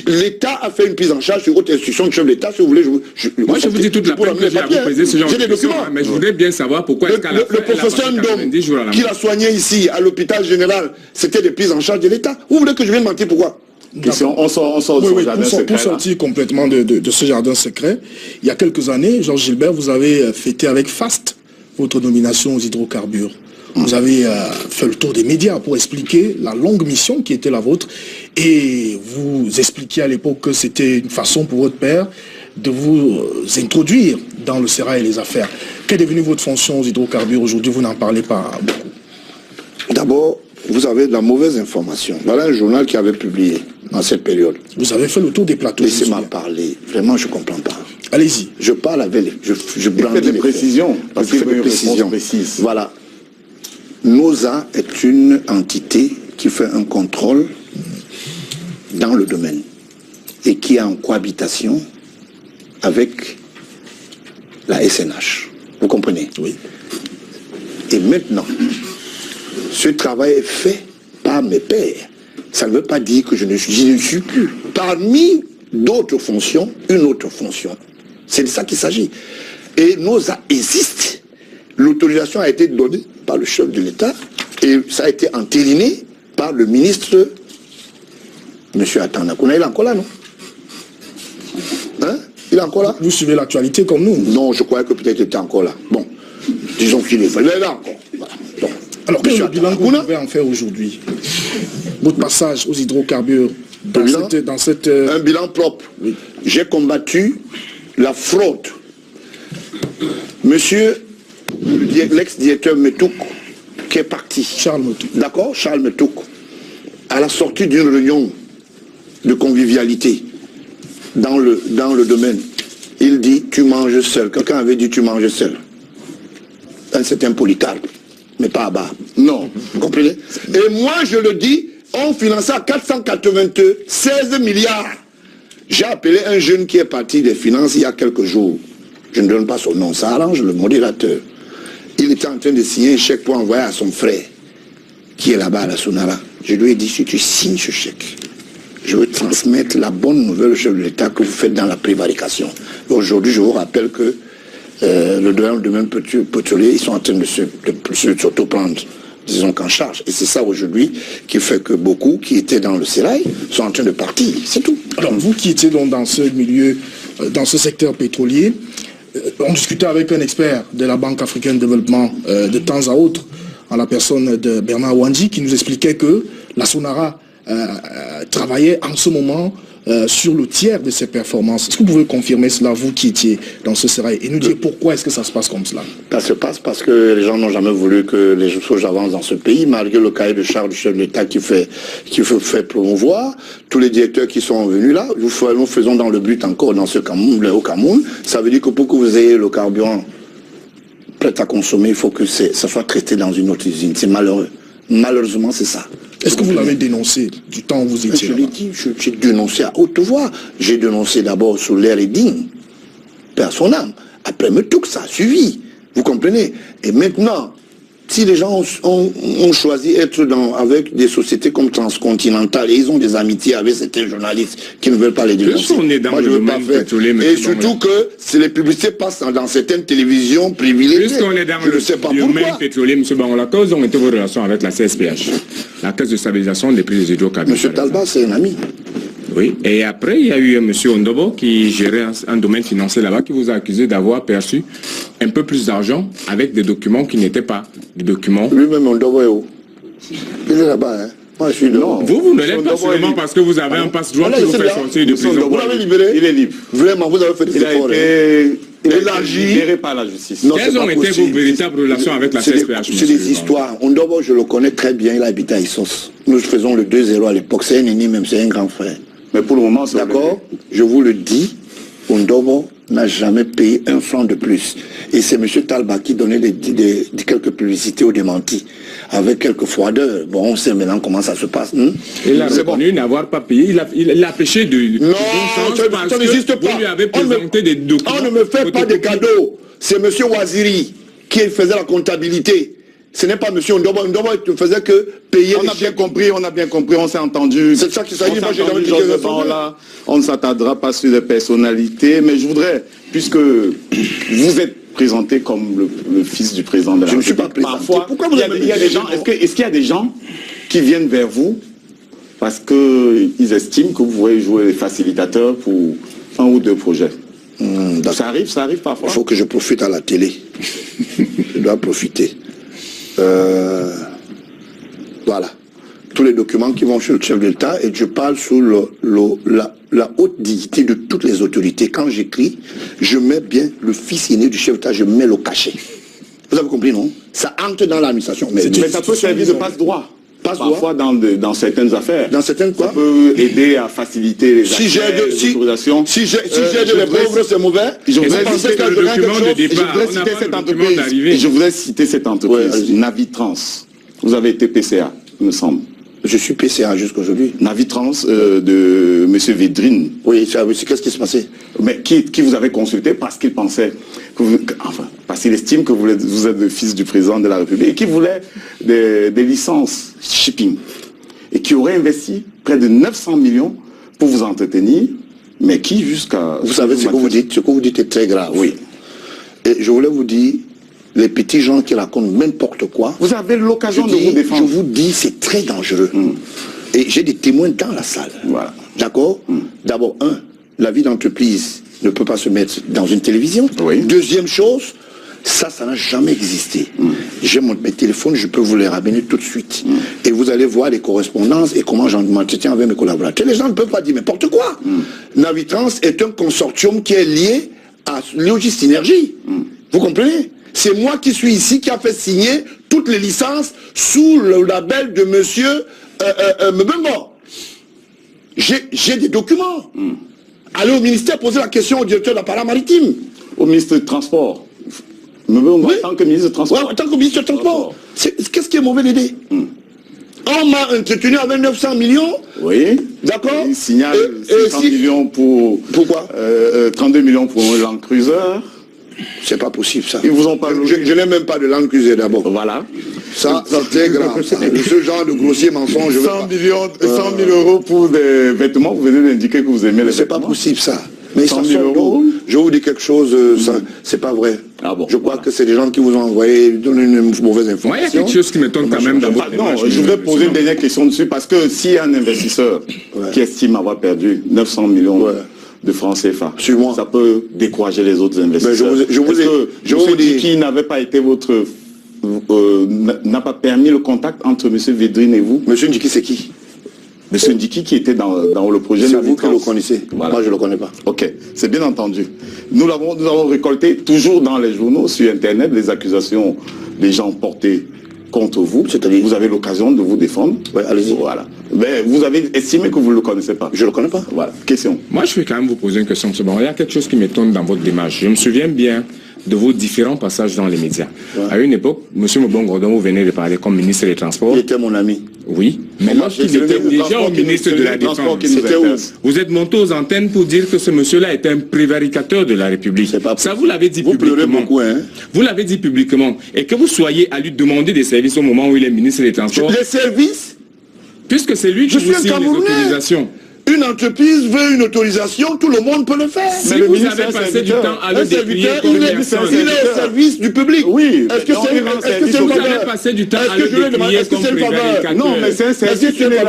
L'État a fait une prise en charge sur haute instruction du chef de l'État, si vous voulez.
Moi, je vous dis toute la peine que j'ai à vous poser ce genre de questions, mais je voudrais bien savoir pourquoi est-ce qu'à la fin,
le professeur Ndom, qui l'a soigné ici, à l'hôpital général, c'était des prises en charge de l'État. Vous voulez que je vienne mentir pourquoi?
On sort
oui,
jardin secret.
Pour sortir complètement de ce jardin secret, il y a quelques années, Georges Gilbert, vous avez fêté avec faste votre nomination aux hydrocarbures. Vous avez fait le tour des médias pour expliquer la longue mission qui était la vôtre et vous expliquiez à l'époque que c'était une façon pour votre père de vous introduire dans le sérail et les affaires. Qu'est devenue votre fonction aux hydrocarbures aujourd'hui? Vous n'en parlez pas beaucoup.
D'abord, vous avez de la mauvaise information. Voilà un journal qui avait publié dans cette période.
Vous avez fait le tour des plateaux.
Laissez-moi parler. Vraiment, je ne comprends pas.
Allez-y.
Je parle avec... Je
brandis des précisions. Parce qu'il y a une réponse précise.
Voilà. NOSA est une entité qui fait un contrôle dans le domaine et qui est en cohabitation avec la SNH. Vous comprenez?
Oui.
Et maintenant, ce travail est fait par mes pairs. Ça ne veut pas dire que je ne suis plus. Parmi d'autres fonctions, une autre fonction. C'est de ça qu'il s'agit. Et NOSA existe. L'autorisation a été donnée par le chef de l'État et ça a été entériné par le ministre M. Atanakuna. Il est encore là, non? Hein? Il est encore là?
Vous suivez l'actualité comme nous?
Non, je croyais que peut-être il était encore là. Bon, disons qu'il est là encore. Voilà. Donc,
alors, quel est le bilan que vous pouvez en faire aujourd'hui? Votre passage aux hydrocarbures dans cette...
Un bilan propre. Oui. J'ai combattu la fraude. Monsieur l'ex-directeur Metouk, qui est parti.
Charles Metouk.
D'accord, Charles Metouk. À la sortie d'une réunion de convivialité dans le domaine, il dit tu manges seul. Quelqu'un avait dit tu manges seul. Un certain Polycarpe, mais pas à bas. Non, vous comprenez? Et moi je le dis, on finançait à 496 milliards. J'ai appelé un jeune qui est parti des finances il y a quelques jours. Je ne donne pas son nom, ça arrange le modérateur. Il était en train de signer un chèque pour envoyer à son frère, qui est là-bas à la Sonara. Je lui ai dit, si tu signes ce chèque, je veux transmettre la bonne nouvelle au chef de l'État que vous faites dans la prévarication. Aujourd'hui, je vous rappelle que le domaine pétrolier, ils sont en train de s'autoprendre, disons qu'en charge. Et c'est ça aujourd'hui qui fait que beaucoup qui étaient dans le sérail sont en train de partir. C'est tout.
Alors, vous qui étiez donc dans ce milieu, dans ce secteur pétrolier, on discutait avec un expert de la Banque africaine de développement de temps à autre, en la personne de Bernard Wandji, qui nous expliquait que la Sonara travaillait en ce moment sur le tiers de ses performances. Est-ce que vous pouvez confirmer cela, vous qui étiez dans ce sérail, et nous dire pourquoi est-ce que ça se passe comme cela?
Ça se passe parce que les gens n'ont jamais voulu que les choses avancent dans ce pays, malgré le cahier de charge du chef de l'État qui fait promouvoir. Tous les directeurs qui sont venus là, nous faisons dans le but encore dans ce Cameroun, au Cameroun. Ça veut dire que pour que vous ayez le carburant prêt à consommer, il faut que ça soit traité dans une autre usine. C'est malheureux. Malheureusement, c'est ça.
Est-ce que vous l'avez dénoncé du temps où vous étiez là?
Je l'ai dit, j'ai dénoncé à haute voix. J'ai dénoncé d'abord sur l'air et digne, père son âme. Après, tout ça a suivi. Vous comprenez? Et maintenant, si les gens ont choisi d'être avec des sociétés comme Transcontinental et ils ont des amitiés avec certains journalistes qui ne veulent pas les dénoncer, moi je ne veux pas faire. Et surtout que les publicités passent dans certaines télévisions privilégiées.
Puisqu'on est dans le domaine pétrolier, M. Bangola, quelles ont été vos relations avec la CSPH, la Caisse de stabilisation des prix des hydrocarbures?
M. Talba, c'est un ami.
Oui, et après, il y a eu M. Ondobo qui gérait un domaine financier là-bas, qui vous a accusé d'avoir perçu un peu plus d'argent avec des documents qui n'étaient pas des documents.
Lui-même, Ondobo est où? Il est là-bas, hein? Moi, je suis dehors.
Vous ne l'êtes pas seulement parce que vous avez un passe-droit qui vous fait sortir de prison.
Vous l'avez libéré? Il est libre. Vraiment, vous avez fait des efforts. Il a été libéré par la justice.
Quelles ont été vos véritables relations avec la CSPH?
C'est des histoires. Ondobo, je le connais très bien, il habite à Issos. Nous faisons le 2-0 à l'époque. C'est un ennemi, même c'est un grand frère. Mais pour le moment, c'est d'accord. Je vous le dis, Ondobo n'a jamais payé un franc de plus. Et c'est M. Talba qui donnait quelques publicités au démenti, avec quelques froideurs. Bon, on sait maintenant comment ça se passe.
Il a reconnu n'avoir pas payé. Il a péché de
non,
bon sens parce
ça n'existe pas.
Vous lui avez présenté des documents.
On ne me fait pas des cadeaux. C'est M. Waziri qui faisait la comptabilité. Ce n'est pas M. Ndobo. Ndobo ne faisait que payer.
On a bien compris, on s'est entendu.
C'est ça qui s'agit. Moi, j'ai jamais dit
là. On ne s'attardera pas sur les personnalités, mais je voudrais, puisque vous êtes présenté comme le fils du président de la République.
Je ne suis pas présenté.
Parfois, il y a des gens. Est-ce qu'il y a des gens qui viennent vers vous parce qu'ils estiment que vous pouvez jouer les facilitateurs pour un ou deux projets? Ça arrive parfois.
Il faut que je profite à la télé. Je dois profiter. Voilà. Tous les documents qui vont chez le chef de l'État, et je parle sous la haute dignité de toutes les autorités. Quand j'écris, je mets bien le fils aîné du chef d'État, je mets le cachet. Vous avez compris, non? Ça entre dans l'administration. Mais
ça peut servir de passe-droit. Parfois dans certaines affaires.
Dans certaines quoi?
Ça peut aider à faciliter les autorisations.
Si j'ai les pauvres, c'est mauvais.
Je voudrais citer cette entreprise, Navitrans. Vous avez été PCA, il me semble.
Je suis PCA jusqu'aujourd'hui.
Navitrans de M. Védrine.
Oui, qu'est-ce qui se passait?
Mais qui vous avait consulté parce qu'il pensait que parce qu'il estime que vous êtes le fils du président de la République et qui voulait des licences shipping et qui aurait investi près de 900 millions pour vous entretenir, mais qui jusqu'à...
Vous savez ce que vous dites est très grave.
Oui.
Et je voulais vous dire, les petits gens qui racontent n'importe quoi...
Vous avez l'occasion de vous défendre.
Je vous dis, c'est très dangereux. Et j'ai des témoins dans la salle.
Voilà.
D'accord? D'abord, la vie d'entreprise ne peut pas se mettre dans une télévision.
Oui.
Deuxième chose, ça n'a jamais existé. J'ai mes téléphones, je peux vous les ramener tout de suite. Et vous allez voir les correspondances et comment j'en m'entretiens avec mes collaborateurs. Les gens ne peuvent pas dire n'importe quoi. Navitrans est un consortium qui est lié à Logis Synergie. Vous comprenez? C'est moi qui suis ici, qui a fait signer toutes les licences sous le label de monsieur Mbembo. J'ai des documents. Allez au ministère poser la question au directeur de l'appareil maritime.
Au ministre du Transport. Oui. En tant que ministre du Transport.
Ouais, en tant que ministre du Transport. Qu'est-ce qui est mauvais d'aider? On m'a entretenu avec 900 millions.
Oui.
D'accord.
Il signale 600 millions pour...
Pourquoi
32 millions pour un Land Cruiser.
C'est pas possible ça.
Ils vous ont pas...
Je n'ai même pas de Land Cruiser d'abord.
Voilà.
Ça c'est grave. Ça. Ce genre de grossier mensonge.
100 000 euros pour des vêtements, vous venez d'indiquer que vous aimez les vêtements.
C'est pas possible ça. Mais
100 000 euros.
Je vous dis quelque chose, c'est pas vrai.
Ah bon,
je crois que c'est des gens qui vous ont envoyé, donné une mauvaise information.
Il y a quelque chose qui m'étonne quand même dans votre démarche.
Non, je voudrais poser une dernière question dessus, parce que s'il y a un investisseur qui estime avoir perdu 900 millions de francs CFA, ça peut décourager les autres investisseurs. Je vous dis qui n'avait pas été votre... n'a pas permis le contact entre M. Védrine et vous.
M. Ndiki, c'est qui?
M. Ndiki qui était dans le projet.
C'est vous qui le connaissez.
Voilà.
Moi, je ne le connais pas.
Ok, c'est bien entendu. Nous avons récolté toujours dans les journaux, sur Internet, les accusations des gens portées contre vous. C'est-à-dire, vous avez l'occasion de vous défendre.
Oui, allez-y.
Voilà. Mais vous avez estimé que vous ne le connaissez pas.
Je ne le connais pas.
Voilà. Question.
Moi, je vais quand même vous poser une question. Bon, il y a quelque chose qui m'étonne dans votre démarche. Je me souviens bien de vos différents passages dans les médias. À une époque, M. Mbongodon, vous venez de parler comme ministre des Transports.
Il était mon ami.
Oui, mais lorsqu'il était déjà au ministre de la Défense, vous êtes monté aux antennes pour dire que ce monsieur-là est un prévaricateur de la République. Ça, vous l'avez dit publiquement.
Pleurez beaucoup, hein.
Vous l'avez dit publiquement. Et que vous soyez à lui demander des services au moment où il est ministre des Transports.
Les services?
Puisque c'est lui qui vous signe les autorisations.
Une entreprise veut une autorisation, tout le monde peut le faire.
Si mais vous avez passé du temps à le décrier comme une personne,
il est au service du public.
Oui.
Est-ce que c'est
vous avez passé du temps à le décrier comme prévaricateur?
Non, mais c'est un service qui est là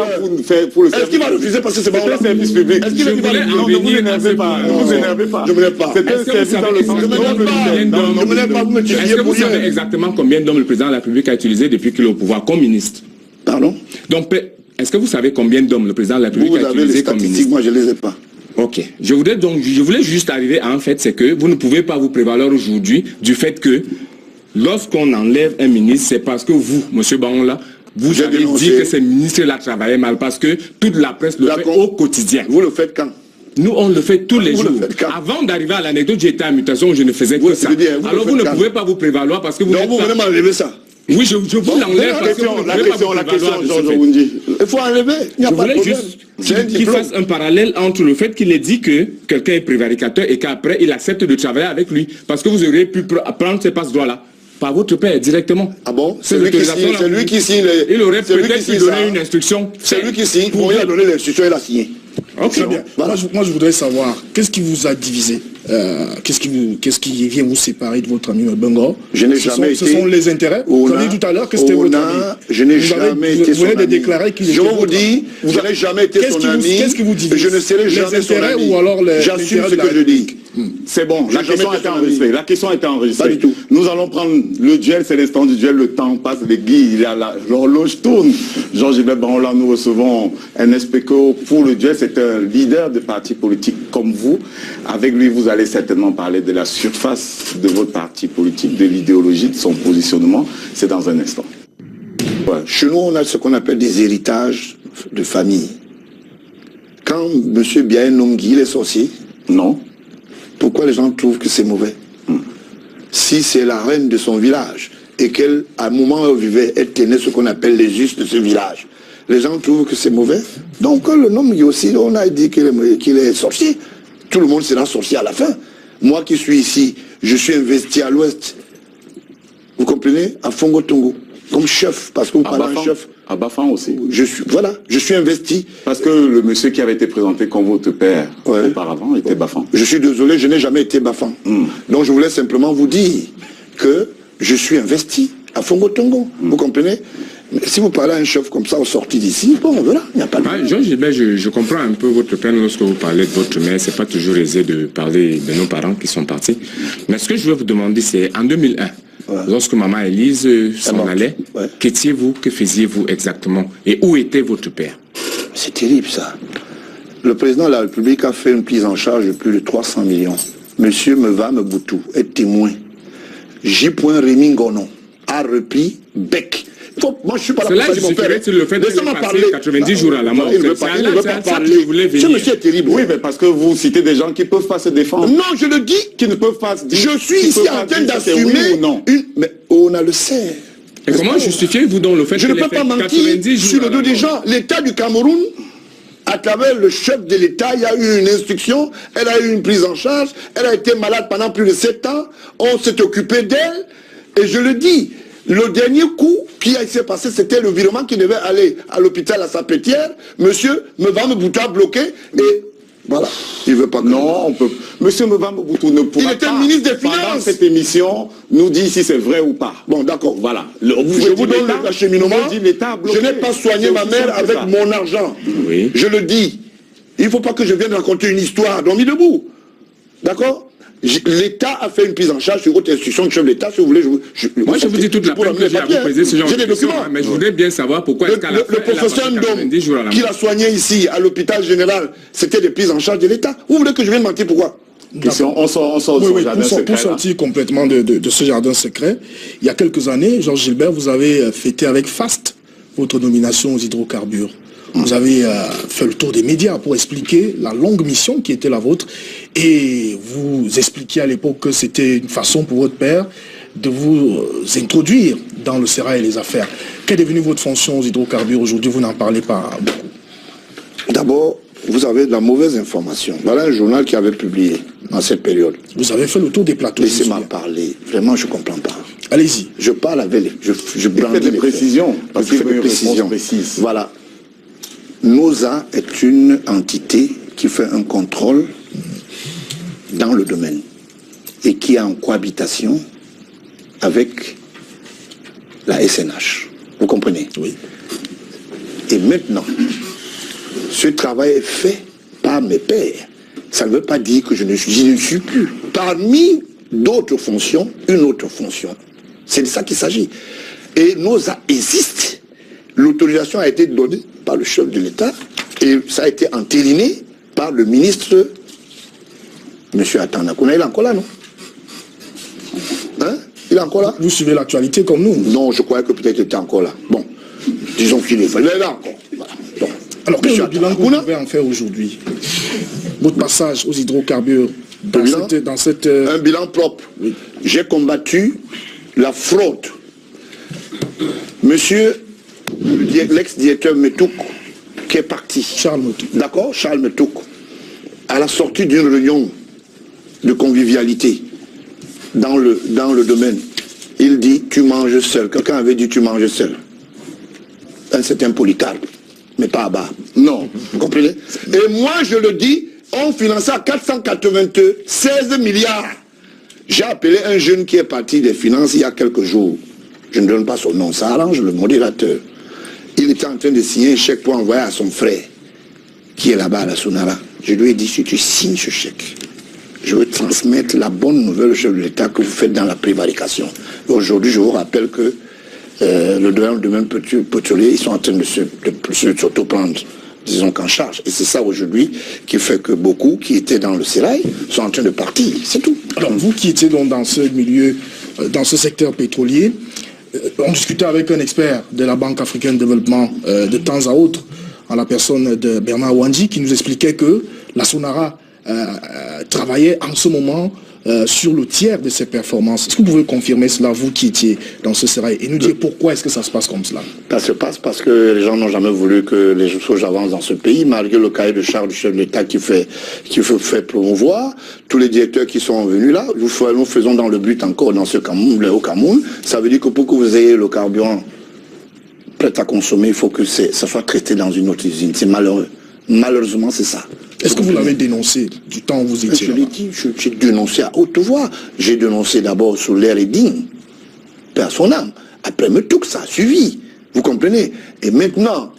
pour le service.
Est-ce qu'il va refuser parce que c'est
un service public?
Est-ce qu'il va
ne vous énervez pas. Ne vous énervez pas.
Je ne me lève pas.
C'est un service dans le sens.
Je me lève pas. Vous me tirez.
Est-ce que vous savez exactement combien d'hommes le président de la République a utilisé depuis qu'il est au pouvoir comme ministre?
Pardon?
Donc, est-ce que vous savez combien d'hommes le président de la République a utilisé comme ministre?
Moi, je ne les ai pas.
Ok. Je voulais juste arriver à un fait, c'est que vous ne pouvez pas vous prévaloir aujourd'hui du fait que lorsqu'on enlève un ministre, c'est parce que vous, M. Baonla, vous avez dit que ces ministres-là travaillaient mal, parce que toute la presse le fait au quotidien.
Vous le faites quand?
Nous, on le fait tous les jours. Avant d'arriver à l'anecdote, j'étais à mutation, je ne faisais que ça. Alors vous ne pouvez pas vous prévaloir parce que vous...
Donc vous venez m'enlever ça.
Oui, je vous l'enlève parce que vous ne pouvez pas vous prévaloir de ce fait.
Il faut enlever, il n'y a pas de problème.
Juste qu'il fasse un parallèle entre le fait qu'il ait dit que quelqu'un est prévaricateur et qu'après il accepte de travailler avec lui. Parce que vous auriez pu prendre ces passe-droits-là par votre père directement.
Ah bon? C'est lui qui signe.
Il aurait peut-être pu donner une instruction.
C'est lui qui signe. Bon, il a donné l'instruction, il a signé.
Très bien. Voilà. Moi, je voudrais savoir, qu'est-ce qui vous a divisé? Qu'est-ce qui vient vous séparer de votre ami Bengo?
Je n'ai jamais été...
Ce sont les intérêts. Vous avez dit tout à l'heure que c'était votre ami.
Je n'ai jamais été son ami.
Vous venez de déclarer qu'il était...
Je vous dis, je n'ai jamais été son ami.
Qu'est-ce qui vous divise?
Je ne serai jamais son ami. J'assume ce que je dis.
C'est bon, la question a été enregistrée. La question a été enregistrée.
Pas du tout.
Nous allons prendre le duel, c'est l'instant du duel, le temps passe, les guilles, l'horloge tourne. Georges-Gilbert Baron-Là, nous recevons un SPCO pour le duel, c'est un leader de parti politique comme vous. Avec lui, vous allez certainement parler de la surface de votre parti politique, de l'idéologie, de son positionnement. C'est dans un instant.
Ouais. Chez nous, on a ce qu'on appelle des héritages de famille. Quand M. Biaye Nongui, il est sorcier,
non.
Pourquoi les gens trouvent que c'est mauvais? Si c'est la reine de son village et qu'elle, à un moment où elle vivait, elle tenait ce qu'on appelle les us de ce village, les gens trouvent que c'est mauvais. Donc le nom aussi, on a dit qu'il est sorcier. Tout le monde sera sorcier à la fin. Moi qui suis ici, je suis investi à l'ouest. Vous comprenez? À Fongo Tongo. Comme chef, parce que vous parlez d'un chef.
À Bafan aussi.
Je suis investi.
Parce que le monsieur qui avait été présenté comme votre père auparavant était Bafan.
Je suis désolé, je n'ai jamais été Bafan. Donc je voulais simplement vous dire que je suis investi à Fongo Tongo. Vous comprenez? Mais si vous parlez à un chef comme ça au sorti d'ici, bon voilà, il n'y a pas de...
Je comprends un peu votre peine lorsque vous parlez de votre mère. C'est pas toujours aisé de parler de nos parents qui sont partis. Mais ce que je veux vous demander, c'est en 2001, lorsque maman Élise s'en allait, qu'étiez-vous, que faisiez-vous exactement? Et où était votre père?
C'est terrible ça. Le président de la République a fait une prise en charge de plus de 300 millions. Monsieur Meva Mboutou est témoin. J. Rémi Ngonon a repris Bec. Moi je suis pas là pour saluer mon père.
Laissez-moi parler. 90 jours à la mort.
Il ne veut pas parler. Ce monsieur est terrible.
Oui, mais parce que vous citez des gens qui ne peuvent pas se défendre.
Non, je le dis.
Qui ne peuvent pas se dire.
Je suis ici en train d'assumer mais on a le sait.
Et comment justifiez-vous donc le fait que
je ne peux pas mentir sur le dos des gens? L'État du Cameroun, à travers le chef de l'État, il y a eu une instruction, elle a eu une prise en charge, elle a été malade pendant plus de 7 ans, on s'est occupé d'elle, et je le dis, le dernier coup qui s'est passé, c'était le virement qui devait aller à l'hôpital à Sapetière. Monsieur Meva Mboutou a bloqué et voilà. Il veut pas.
Non, on peut. Monsieur Meva Mboutou ne pourra pas.
Il était le ministre des Finances.
Pendant cette émission, nous dit si c'est vrai ou pas.
Bon, d'accord.
Voilà.
Je vous donne l'acheminement. Je n'ai pas soigné ma mère avec mon argent.
Oui.
Je le dis. Il ne faut pas que je vienne raconter une histoire dormi debout. D'accord? L'État a fait une prise en charge sur votre instruction de chef de l'État, si vous voulez.
Moi, je vous dis toute la peine que j'ai à vous poser ce genre de questions, mais je voudrais bien savoir pourquoi est-ce qu'à la fin,
le professeur Ndom, qui l'a soigné ici, à l'hôpital général, c'était des prises en charge de l'État. Vous voulez que je vienne mentir pourquoi?
On sort du jardin secret.
Pour sortir complètement de ce jardin secret, il y a quelques années, Georges Gilbert, vous avez fêté avec faste votre nomination aux hydrocarbures. Vous avez fait le tour des médias pour expliquer la longue mission qui était la vôtre et vous expliquiez à l'époque que c'était une façon pour votre père de vous introduire dans le sérail et les affaires. Quelle est devenue votre fonction aux hydrocarbures aujourd'hui? Vous n'en parlez pas beaucoup.
D'abord, vous avez de la mauvaise information. Voilà un journal qui avait publié en cette période.
Vous avez fait le tour des plateaux.
Laissez-moi parler. Vraiment, je ne comprends pas.
Allez-y.
Je parle avec les... Je
brandis des précisions. Parce qu'il veut une réponse précise.
Voilà. NOSA est une entité qui fait un contrôle dans le domaine et qui est en cohabitation avec la SNH. Vous comprenez?
Oui.
Et maintenant, ce travail est fait par mes pairs. Ça ne veut pas dire que je ne suis plus. Parmi d'autres fonctions, une autre fonction. C'est de ça qu'il s'agit. Et NOSA existe. L'autorisation a été donnée par le chef de l'État et ça a été entériné par le ministre M. Atanakuna. Il est encore là, non? Hein? Il est encore là?
Vous suivez l'actualité comme nous?
Non, je croyais que peut-être il était encore là. Bon, disons qu'il est là encore. Voilà. Donc,
alors, quel est le bilan que vous pouvez en faire aujourd'hui? votre passage aux hydrocarbures dans cette...
Un bilan propre. Oui. J'ai combattu la fraude. Monsieur, l'ex-directeur Metouk, qui est parti.
Charles Metouk.
D'accord, Charles Metouk. À la sortie d'une réunion de convivialité dans le domaine, il dit tu manges seul. Quelqu'un avait dit tu manges seul. Un certain Polycarpe, mais pas à bas. Non, vous comprenez? Et moi je le dis, on finançait à 496 milliards. J'ai appelé un jeune qui est parti des finances il y a quelques jours. Je ne donne pas son nom, ça arrange le modérateur. Il était en train de signer un chèque pour envoyer à son frère, qui est là-bas à la Sonara. Je lui ai dit, si tu signes ce chèque, je veux transmettre la bonne nouvelle au chef de l'État que vous faites dans la prévarication. Aujourd'hui, je vous rappelle que le domaine pétrolier, ils sont en train de s'auto-prendre, disons qu'en charge. Et c'est ça aujourd'hui qui fait que beaucoup qui étaient dans le sérail sont en train de partir. C'est tout.
Alors, vous qui étiez donc dans ce milieu, dans ce secteur pétrolier, on discutait avec un expert de la Banque africaine de développement de temps à autre, en la personne de Bernard Wandji, qui nous expliquait que la Sonara travaillait en ce moment sur le tiers de ses performances. Est-ce que vous pouvez confirmer cela, vous qui étiez dans ce sérail, et nous dire pourquoi est-ce que ça se passe comme cela?
Ça se passe parce que les gens n'ont jamais voulu que les choses avancent dans ce pays, malgré le cahier de charge du chef de l'État qui fait promouvoir. Tous les directeurs qui sont venus là, nous faisons dans le but encore dans ce Cameroun, au Cameroun. Ça veut dire que pour que vous ayez le carburant prêt à consommer, il faut que ça soit traité dans une autre usine. C'est malheureux. Malheureusement, c'est ça.
Est-ce que vous l'avez dénoncé du temps où vous étiez là?
Je l'ai dit, j'ai dénoncé à haute voix. J'ai dénoncé d'abord sur l'air et digne, père son âme. Après, tout ça a suivi. Vous comprenez? Et maintenant,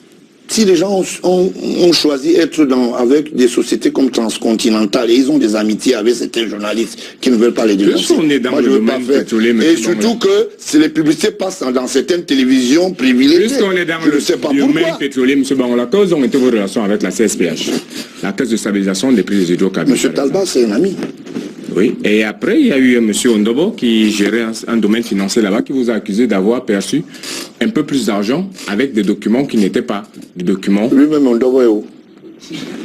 si les gens ont choisi d'être avec des sociétés comme Transcontinental et ils ont des amitiés avec certains journalistes qui ne veulent pas les dénoncer. Moi, je veux pas faire. Et surtout que les publicités passent dans certaines télévisions privilégiées.
Puisqu'on est dans le domaine pétrolier, M. Bangola, quelles ont été vos relations avec la CSPH, la Caisse de stabilisation des prix des hydrocarbures?
M. Talba, c'est un ami.
Oui, et après, il y a eu M. Ondobo qui gérait un domaine financier là-bas, qui vous a accusé d'avoir perçu un peu plus d'argent avec des documents qui n'étaient pas des documents.
Lui-même, Ondobo est où?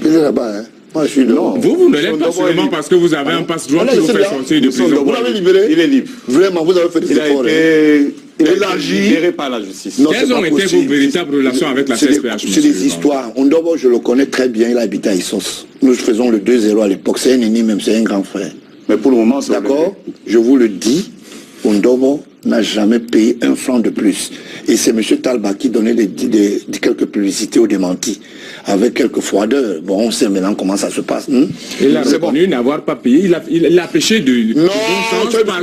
Il est là-bas, hein. Moi, je suis dehors.
Vous ne l'êtes pas seulement parce que vous avez un passe-droit qui vous fait sortir de prison.
Vous l'avez libéré? Il est libre. Vraiment, vous avez fait des efforts.
Il a été libéré par la justice.
Quelles ont été vos véritables relations avec la CSPH?
C'est des histoires. Ondobo, je le connais très bien, il habite à Issos. Nous faisons le 2-0 à l'époque. C'est un ennemi, même c'est un grand frère.
Mais pour le moment, c'est
d'accord. Je vous le dis, Ondobo n'a jamais payé un franc de plus. Et c'est M. Talba qui donnait quelques publicités au démenti, avec quelques froideurs. Bon, on sait maintenant comment ça se passe.
Il a reconnu n'avoir pas payé. Il a péché de
non,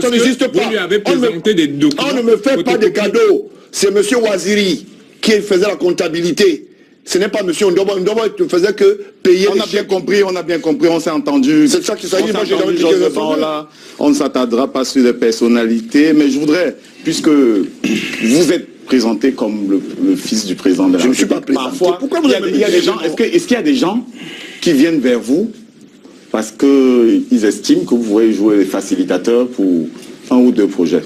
ça n'existe pas.
Vous lui avez présenté des documents.
On ne me fait pas de cadeaux. C'est M. Waziri qui faisait la comptabilité. Ce n'est pas M. Ondobo. Ondobo ne faisait que payer.
On a bien compris, on s'est entendu.
C'est ça qui s'agit. Moi, j'ai jamais piqué
là. On ne s'attardera pas sur les personnalités, mais je voudrais, puisque vous êtes présenté comme le fils du président de la République.
Je ne suis pas présenté.
Parfois, il y a des gens. Est-ce qu'il y a des gens qui viennent vers vous parce qu'ils estiment que vous pourrez jouer les facilitateurs pour un ou deux projets?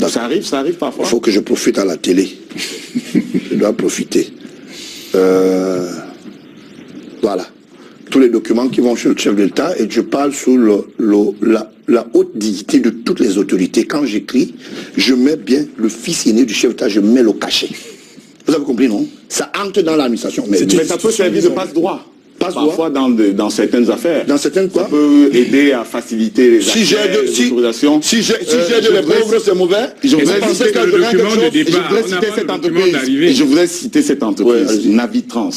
Ça arrive parfois.
Il faut que je profite à la télé. Je dois profiter. Voilà. Tous les documents qui vont chez le chef de l'État, et je parle sous la haute dignité de toutes les autorités. Quand j'écris, je mets bien le fils aîné du chef d'État, je mets le cachet. Vous avez compris, non? Ça entre dans l'administration.
Mais ça peut servir de passe-droit. Parfois dans certaines affaires.
Dans certaines quoi?
Ça peut aider à faciliter les autorisations.
Si j'ai les pauvres, c'est mauvais.
Je voudrais citer cette entreprise, Navitrans.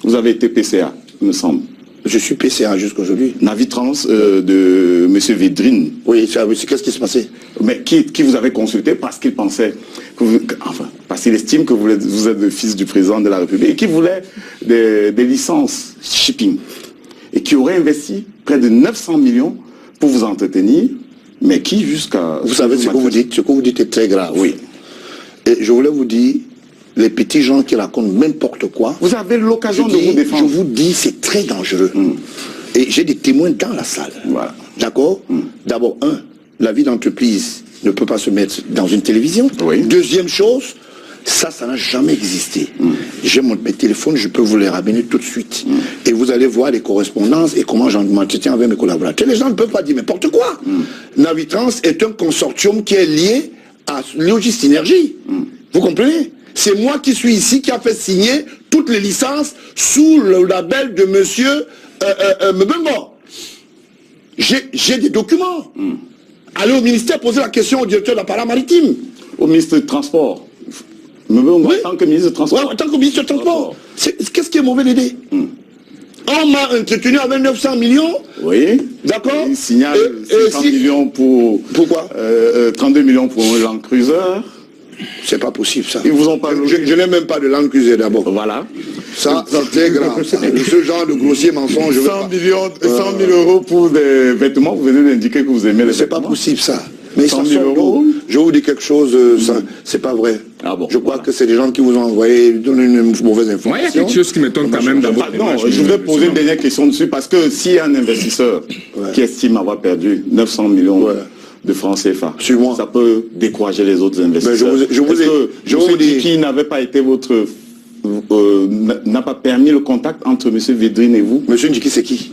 Vous avez été PCA, il me semble.
Je suis PCA jusqu'à aujourd'hui.
Navitrans de M. Védrine.
Oui, qu'est-ce qui se passait?
Mais qui vous avait consulté parce qu'il pensait, parce qu'il estime que vous êtes le fils du président de la République et qui voulait des licences shipping et qui aurait investi près de 900 millions pour vous entretenir, mais qui jusqu'à...
Vous savez ce que vous dites est très grave.
Oui.
Et je voulais vous dire, les petits gens qui racontent n'importe quoi.
Vous avez l'occasion de vous défendre.
Je vous dis, c'est très dangereux. Et j'ai des témoins dans la salle.
Voilà.
D'accord? D'abord, la vie d'entreprise ne peut pas se mettre dans une télévision.
Oui.
Deuxième chose, Ça n'a jamais existé. J'ai mon téléphone, je peux vous les ramener tout de suite. Et vous allez voir les correspondances et comment j'en m'entretiens avec mes collaborateurs. Les gens ne peuvent pas dire n'importe quoi. Navitrans est un consortium qui est lié à Logis Énergie. Vous comprenez? C'est moi qui suis ici, qui a fait signer toutes les licences sous le label de monsieur Mbembo. J'ai des documents. Allez au ministère poser la question au directeur de l'appareil maritime.
Au ministre du Transport. Oui. En tant que ministre du Transport.
Ouais, en tant que ministre du Transport. Qu'est-ce qui est mauvais l'idée? On m'a entretenu avec 900 millions.
Oui.
D'accord.
Il signale 100 millions pour...
Pourquoi
32 millions pour un Land Cruiser.
C'est pas possible ça.
Ils vous ont pas...
Je n'ai même pas de Land Cruiser d'abord.
Voilà.
Ça c'est grave. Ça. Ce genre de grossier mensonge.
100 000 euros pour des vêtements, vous venez d'indiquer que vous aimez les vêtements.
C'est pas possible ça. Mais
100 000 euros.
Je vous dis quelque chose, c'est pas vrai.
Ah bon,
je crois que c'est des gens qui vous ont envoyé, donné une mauvaise information.
Moi, il y a quelque chose qui m'étonne quand même dans votre démarche.
Je voudrais poser une dernière question dessus, parce que s'il y a un investisseur qui estime avoir perdu 900 millions de francs CFA, ça peut décourager les autres investisseurs. Je vous dis qui n'avait pas été votre... n'a pas permis le contact entre M. Védrine et vous.
M. Ndiki, c'est qui?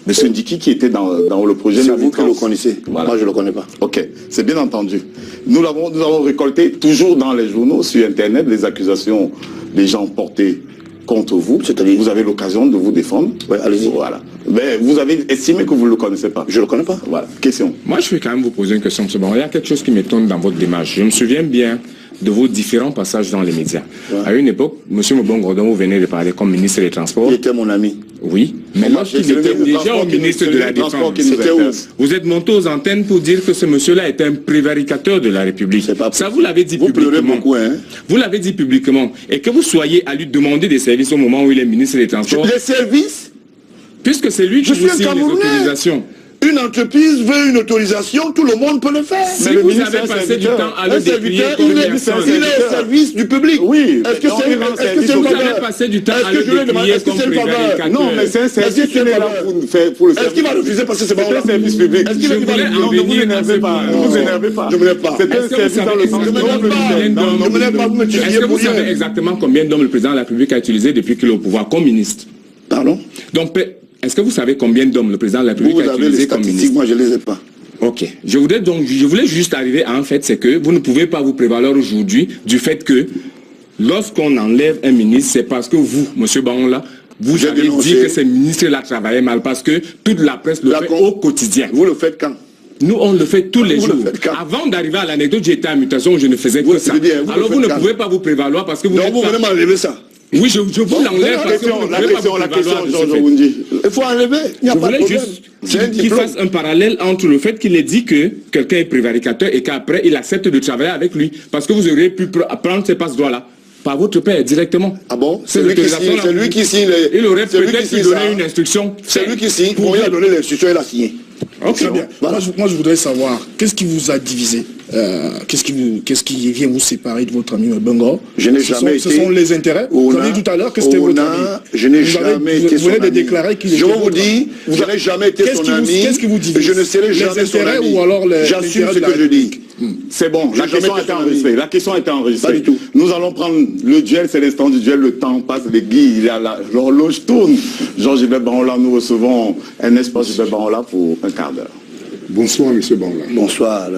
M. Ndiki qui était dans le projet.
C'est vous qui le connaissez.
Voilà.
Moi, je ne le connais pas.
Ok, c'est bien entendu. Nous avons récolté toujours dans les journaux, sur Internet, les accusations des gens portés contre vous. C'est-à-dire, vous avez l'occasion de vous défendre.
Oui, allez-y.
Voilà. Mais vous avez estimé que vous ne le connaissez pas.
Je ne le connais pas.
Voilà. Question.
Moi, je vais quand même vous poser une question. Bon, il y a quelque chose qui m'étonne dans votre démarche. Je me souviens bien de vos différents passages dans les médias. À une époque, M. Mbongo, vous venez de parler comme ministre des Transports.
Il était mon ami.
Oui, mais lorsqu'il était déjà au ministre de la Défense, vous êtes monté aux antennes pour dire que ce monsieur-là était un prévaricateur de la République. Ça, vous l'avez dit publiquement.
Pleurez beaucoup, hein.
Vous l'avez dit publiquement. Et que vous soyez à lui demander des services au moment où il est ministre des Transports.
Les services?
Puisque c'est lui qui vous signe les autorisations.
Une entreprise veut une autorisation, tout le monde peut le faire.
Si vous avez passé du temps à le décrier comme
il est au service du public.
Oui.
Est-ce que c'est
vous avez passé du temps à le décrier comme prévaricateur?
Non, mais c'est un service qui est là pour le service.
Est-ce qu'il va refuser parce que c'est
un service public?
Est-ce qu'il va
Non, ne vous énervez pas. Ne vous énervez pas.
Je ne me lève pas.
C'est un service dans le sens.
Je me lève pas. Vous me tuez.
Est-ce que vous savez exactement combien d'hommes le président de la République a utilisé depuis qu'il est au pouvoir comme ministre?
Pardon?
Donc, est-ce que vous savez combien d'hommes le président de la République a utilisé comme ministre?
Moi, je ne les ai pas.
Ok. Je voulais juste arriver à un fait, c'est que vous ne pouvez pas vous prévaloir aujourd'hui du fait que lorsqu'on enlève un ministre, c'est parce que vous, M. Baon, vous avez dit que ces ministres-là travaillaient mal, parce que toute la presse le fait au quotidien.
Vous le faites quand?
Nous, on le fait tous les jours. Avant d'arriver à l'anecdote, j'étais à mutation, je ne faisais que ça. Alors vous ne pouvez pas vous prévaloir parce que vous...
Donc vous venez m'enlever ça.
Oui, je vous l'enlève parce que vous
la question, Georges Wundi.
Il faut enlever.
Je voulais juste qu'il fasse un parallèle entre le fait qu'il ait dit que quelqu'un est prévaricateur et qu'après il accepte de travailler avec lui. Parce que vous auriez pu prendre ces passes-droits-là par votre père directement.
Ah bon? C'est lui qui signe.
Il aurait peut-être pu donner une instruction.
C'est lui qui signe. Pour lui a donné l'instruction, il a signé.
Très bien. Voilà. Moi, je voudrais savoir, qu'est-ce qui vous a divisé? Qu'est-ce qui vient vous séparer de votre ami Mbongo?
Je n'ai jamais été...
Ce sont les intérêts. Vous avez dit tout à l'heure que c'était votre ami.
Je n'ai jamais été son ami.
Vous venez de déclarer qu'il était
votre ami. Je vous dis, je n'ai jamais été son ami.
Qu'est-ce qui vous divise?
Je ne serai jamais son ami.
Ou alors
j'assume ce que je dis.
C'est bon, la question a été enregistrée. La question a été enregistrée.
Pas du tout.
Nous allons prendre le duel, c'est l'instant du duel, le temps passe, les guilles, l'horloge tourne. Georges-Gilbert Baon-Là, nous recevons un espace Gilbert Baon-Là pour un quart d'heure.
Bonsoir, M. Baon-Là.
Bonsoir.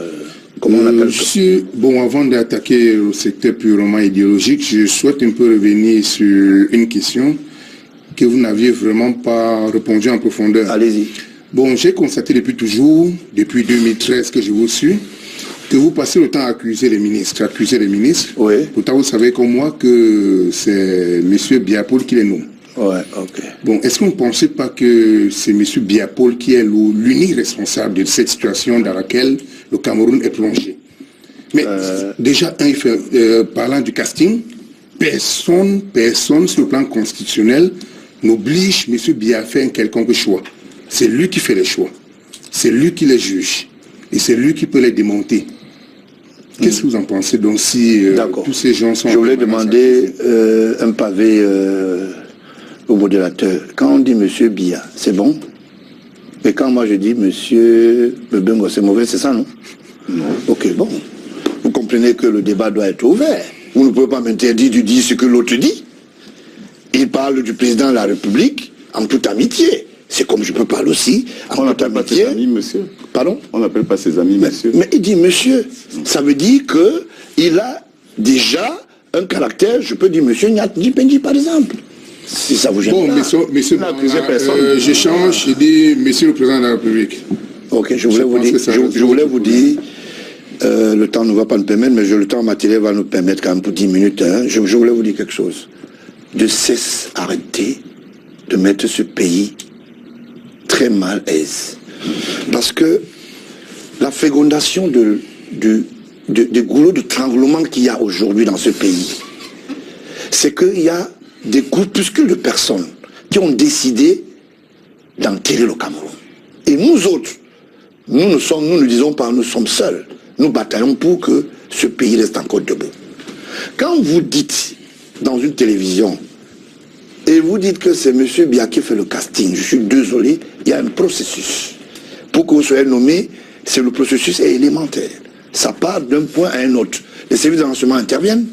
Comment on appelle ça?
Bon, avant d'attaquer le secteur purement idéologique, je souhaite un peu revenir sur une question que vous n'aviez vraiment pas répondu en profondeur.
Allez-y.
Bon, j'ai constaté depuis toujours, depuis 2013 que je vous suis, que vous passez le temps à accuser les ministres.
Oui.
Pourtant, vous savez comme moi que c'est M. Biapol qui les nomme.
Ouais, ok.
Bon, est-ce que vous ne pensez pas que c'est M. Biapol qui est l'unique responsable de cette situation dans laquelle le Cameroun est plongé? Mais déjà, parlant du casting, personne sur le plan constitutionnel n'oblige M. Biya à faire un quelconque choix. C'est lui qui fait les choix. C'est lui qui les juge. Et c'est lui qui peut les démonter. Qu'est-ce que vous en pensez donc si tous ces gens sont...
Je voulais demander un pavé au modérateur. Quand on dit M. Biya, c'est bon? Et quand moi je dis M. Mbongo, c'est mauvais, c'est ça, non? Non. Ok, bon. Vous comprenez que le débat doit être ouvert. vous ne pouvez pas m'interdire de dire ce que l'autre dit. Il parle du président de la République en toute amitié. C'est comme je peux parler aussi en toute amitié.
On n'appelle pas ses amis, monsieur.
Pardon?
On n'appelle pas ses amis, monsieur.
Mais il dit monsieur. Ça veut dire qu'il a déjà un caractère, je peux dire monsieur Nyati Pendji par exemple. Si ça vous gêne
bon,
pas.
monsieur, j'échange, je dis monsieur le président de la République.
Ok, je voulais vous dire, le temps ne va pas nous permettre, mais le temps matériel va nous permettre quand même pour 10 minutes. Hein. Je voulais vous dire quelque chose. De cesse arrêter de mettre ce pays très mal aise. Parce que la fécondation des goulots de tremblement qu'il y a aujourd'hui dans ce pays, c'est qu'il y a des groupuscules de personnes qui ont décidé d'enterrer le Cameroun. Et nous autres, nous ne disons pas nous sommes seuls. Nous bataillons pour que ce pays reste encore debout. Quand vous dites dans une télévision, et vous dites que c'est M. Biya qui fait le casting, je suis désolé, il y a un processus. Pour que vous soyez nommé, le processus est élémentaire. Ça part d'un point à un autre. Les services de renseignement interviennent.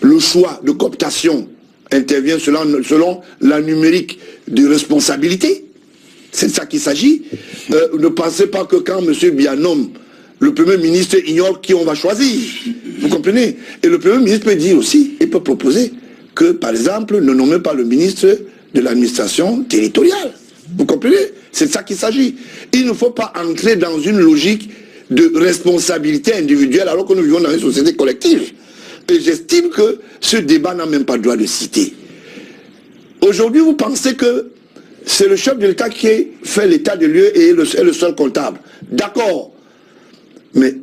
Le choix de cooptation intervient selon la numérique de responsabilité. C'est de ça qu'il s'agit. Ne pensez pas que quand M. Biya nomme, le Premier ministre ignore qui on va choisir. Vous comprenez? Et le Premier ministre peut dire aussi, il peut proposer que, par exemple, ne nommez pas le ministre de l'administration territoriale. Vous comprenez? C'est de ça qu'il s'agit. Il ne faut pas entrer dans une logique de responsabilité individuelle alors que nous vivons dans une société collective. Et j'estime que ce débat n'a même pas droit de citer. Aujourd'hui, vous pensez que c'est le chef de l'État qui fait l'état de lieu et est le seul comptable. D'accord. Mais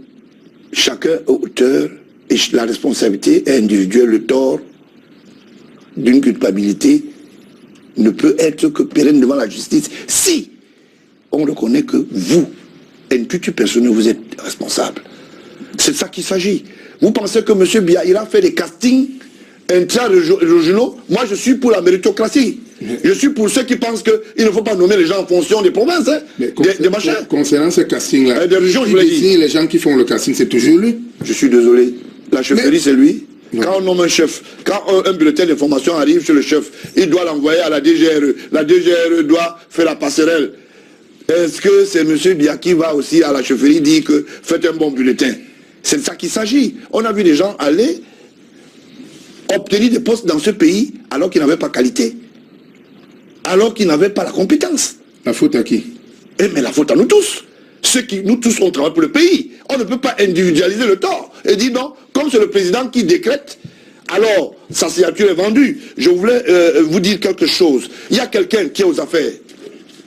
chacun est auteur et la responsabilité est individuelle. Le tort d'une culpabilité ne peut être que pérenne devant la justice si on reconnaît que vous, intuitu personnel, vous êtes responsable. C'est de ça qu'il s'agit. Vous pensez que M. Biya ira faire des castings intra-régionaux? Moi, je suis pour la méritocratie. Je suis pour ceux qui pensent qu'il ne faut pas nommer les gens en fonction des provinces, hein, des machins.
Concernant ce casting-là,
des régions, je vous l'ai dit.
Les gens qui font le casting, c'est toujours lui.
Je suis désolé. La chefferie, c'est lui. Quand on nomme un chef, quand un bulletin d'information arrive chez le chef, il doit l'envoyer à la DGRE. La DGRE doit faire la passerelle. Est-ce que c'est M. Biya qui va aussi à la chefferie dire que faites un bon bulletin? C'est de ça qu'il s'agit. On a vu des gens aller obtenir des postes dans ce pays alors qu'ils n'avaient pas qualité. Alors qu'ils n'avaient pas la compétence.
La faute à qui?
Mais la faute à nous tous. Nous tous, on travaille pour le pays. On ne peut pas individualiser le tort et dire non, comme c'est le président qui décrète, alors sa signature est vendue. Je voulais vous dire quelque chose. Il y a quelqu'un qui est aux affaires.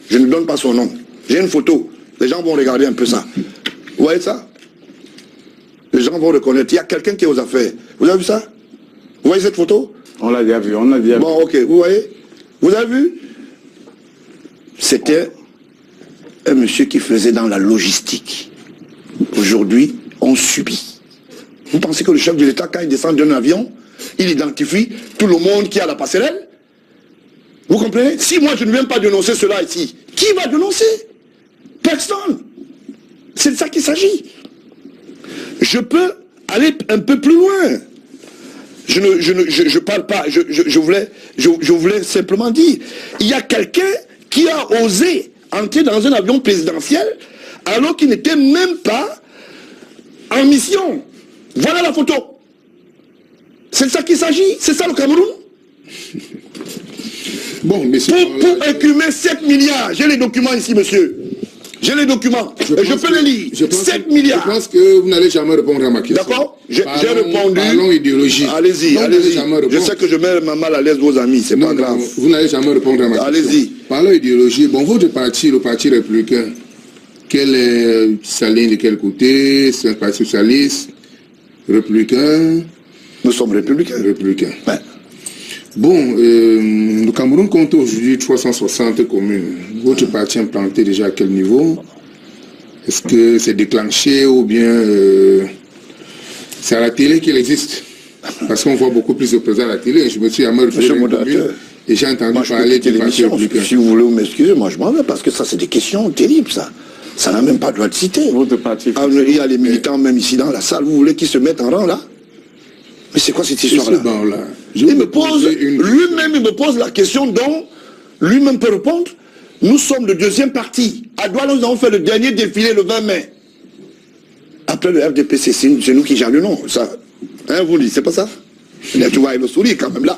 Je ne donne pas son nom. J'ai une photo. Les gens vont regarder un peu ça. Vous voyez ça? Les gens vont reconnaître. Il y a quelqu'un qui est aux affaires. Vous avez vu ça? Vous voyez cette photo?
On l'a déjà vu, on l'a déjà vu.
Bon, ok, vous voyez? Vous avez vu? C'était un monsieur qui faisait dans la logistique. Aujourd'hui, on subit. Vous pensez que le chef de l'État, quand il descend d'un avion, il identifie tout le monde qui a la passerelle? Vous comprenez? Si moi je ne viens pas dénoncer cela ici, qui va dénoncer? Personne. C'est de ça qu'il s'agit. Je peux aller un peu plus loin. Je parle pas, je voulais simplement dire, il y a quelqu'un qui a osé entrer dans un avion présidentiel alors qu'il n'était même pas en mission. Voilà la photo. C'est de ça qu'il s'agit. C'est ça le Cameroun.
Bon, monsieur,
pour incumer 7 milliards. J'ai les documents ici, monsieur. J'ai les documents. Je peux les lire. 7 milliards.
Je pense que vous n'allez jamais répondre à ma question.
D'accord? J'ai répondu.
Parlons idéologie.
Allez-y, allez-y. Je sais que je mets mal à l'aise vos amis, c'est pas grave.
Vous n'allez jamais répondre à ma question.
Allez-y.
Parlons idéologie. Bon, votre parti, le Parti républicain, quelle est sa ligne de quel côté? C'est un parti socialiste, républicain?
Nous sommes républicains.
Républicains.
Ouais.
Bon, le Cameroun compte aujourd'hui 360 communes. Votre parti est implanté déjà à quel niveau? Est-ce que c'est déclenché ou bien c'est à la télé qu'il existe? Parce qu'on voit beaucoup plus de présents à la télé. Je me suis à me et j'ai entendu parler du Parti républicain.
Si vous voulez m'excuser, moi je m'en vais parce que ça c'est des questions terribles ça. Ça n'a même pas le droit de citer.
Votre parti.
Il y a les militants même ici dans la salle. Vous voulez qu'ils se mettent en rang là? Mais c'est quoi cette histoire-là? Lui-même, il me pose la question dont lui-même peut répondre. Nous sommes le deuxième parti. À Douala, nous avons fait le dernier défilé le 20 mai. Après le RDPC, c'est nous qui gérons le nom. Ça, hein, vous dites, c'est pas ça? Là, tu vois, il le sourit quand même là.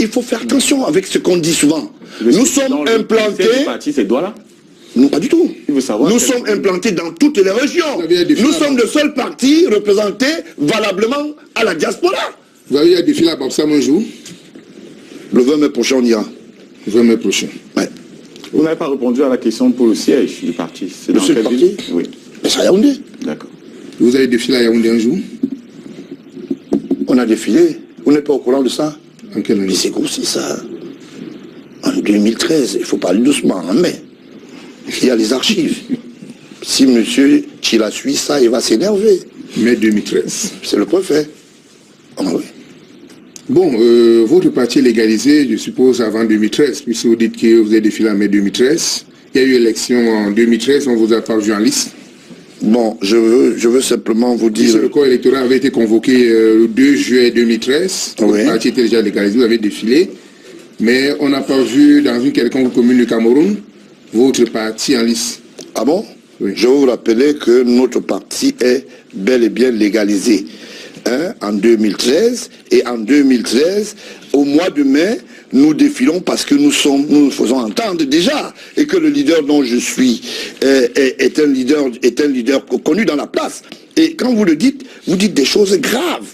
Il faut faire attention avec ce qu'on dit souvent. Nous sommes implantés...
c'est Douala?
Non, pas du tout.
Nous
sommes implantés dans toutes les régions. Nous sommes le seul parti représenté valablement à la diaspora.
Vous avez un défilé à Bamsam un jour?
Le 20 mai prochain, on ira.
Le 20 mai prochain.
Ouais.
Vous n'avez pas répondu à la question pour le siège du parti.
C'est dans quel parti?
Oui.
Mais c'est à Yaoundé.
D'accord.
Vous avez défilé à Yaoundé un jour?
On a défilé. Vous n'êtes pas au courant de ça?
En quelle année?
Mais c'est aussi ça. En 2013, il faut parler doucement, en mai. Il y a les archives. Si monsieur Chila suit ça, il va s'énerver.
Mai 2013.
C'est le préfet. Ah oui.
Bon, votre parti est légalisé, je suppose, avant 2013, puisque vous dites que vous avez défilé en mai 2013. Il y a eu élection en 2013, on vous a pas vu en liste.
Bon, je veux simplement vous dire...
Le corps électoral avait été convoqué le 2 juillet 2013.
Oui.
Votre parti était déjà légalisé, vous avez défilé. Mais on n'a pas vu dans une quelconque commune du Cameroun votre parti en liste.
Ah bon?
Oui.
Je veux vous rappeler que notre parti est bel et bien légalisé. Hein, en 2013, et en 2013, au mois de mai, nous défilons parce que nous nous faisons entendre déjà, et que le leader dont je suis est un leader connu dans la place. Et quand vous le dites, vous dites des choses graves.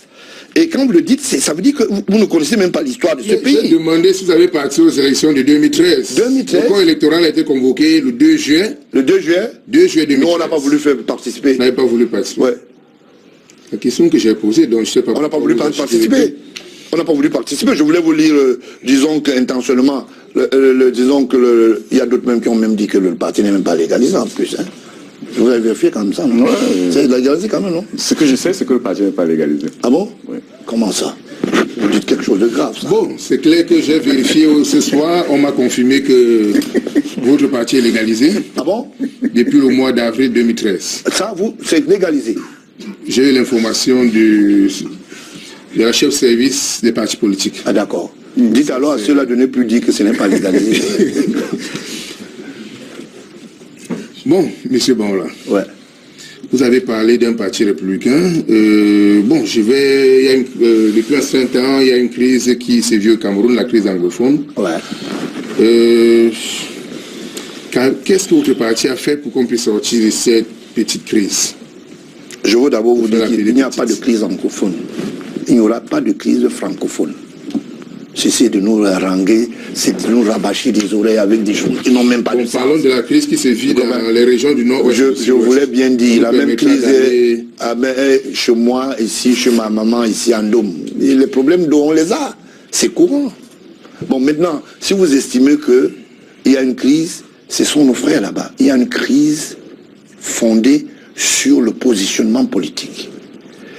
Et quand vous le dites, ça veut dire que vous ne connaissez même pas l'histoire de ce pays.
J'ai demandé si vous avez participé aux élections de 2013.
2013.
Le corps électoral a été convoqué le 2 juin.
Le 2 juin
2 juillet 2013.
Nous, on n'a pas voulu participer.
Vous n'avez pas voulu participer.
Ouais.
La question que j'ai posée, donc je ne sais pas...
On n'a pas voulu participer. On n'a pas voulu participer. Je voulais vous lire, disons qu'intentionnellement, disons que il y a d'autres même qui ont même dit que le parti n'est même pas légalisé en plus. Hein. Je vous avez vérifié comme ça, non? C'est légalisé quand même, non?
Ce que je sais, c'est que le parti n'est pas légalisé.
Ah bon?
Oui.
Comment ça? Vous dites quelque chose de grave, ça.
Bon, c'est clair que j'ai vérifié ce soir, on m'a confirmé que votre parti est légalisé.
Ah bon?
Depuis le mois d'avril 2013.
Ça, c'est légalisé.
J'ai eu l'information de la chef service des partis politiques.
Ah d'accord. Dites alors à ceux-là de ne plus dire que ce n'est pas légalisé.
Bon, monsieur Bonla.
Ouais.
Vous avez parlé d'un parti républicain. Bon, depuis un certain temps, il y a une crise qui sévit au Cameroun, la crise anglophone.
Ouais.
Qu'est-ce que votre parti a fait pour qu'on puisse sortir de cette petite crise?
Je veux d'abord vous dire qu'il n'y a pas de crise anglophone. Il n'y aura pas de crise francophone. Cessez de nous haranguer, c'est de nous rabâcher des oreilles avec des choses qui n'ont même pas de sens.
Parlons de la crise qui se vit dans les régions du Nord-Ouest.
Je voulais bien dire, la même crise est chez moi, ici, chez ma maman, ici en Dôme. Et les problèmes d'eau, on les a. C'est courant. Bon, maintenant, si vous estimez qu'il y a une crise, ce sont nos frères là-bas. Il y a une crise fondée sur le positionnement politique.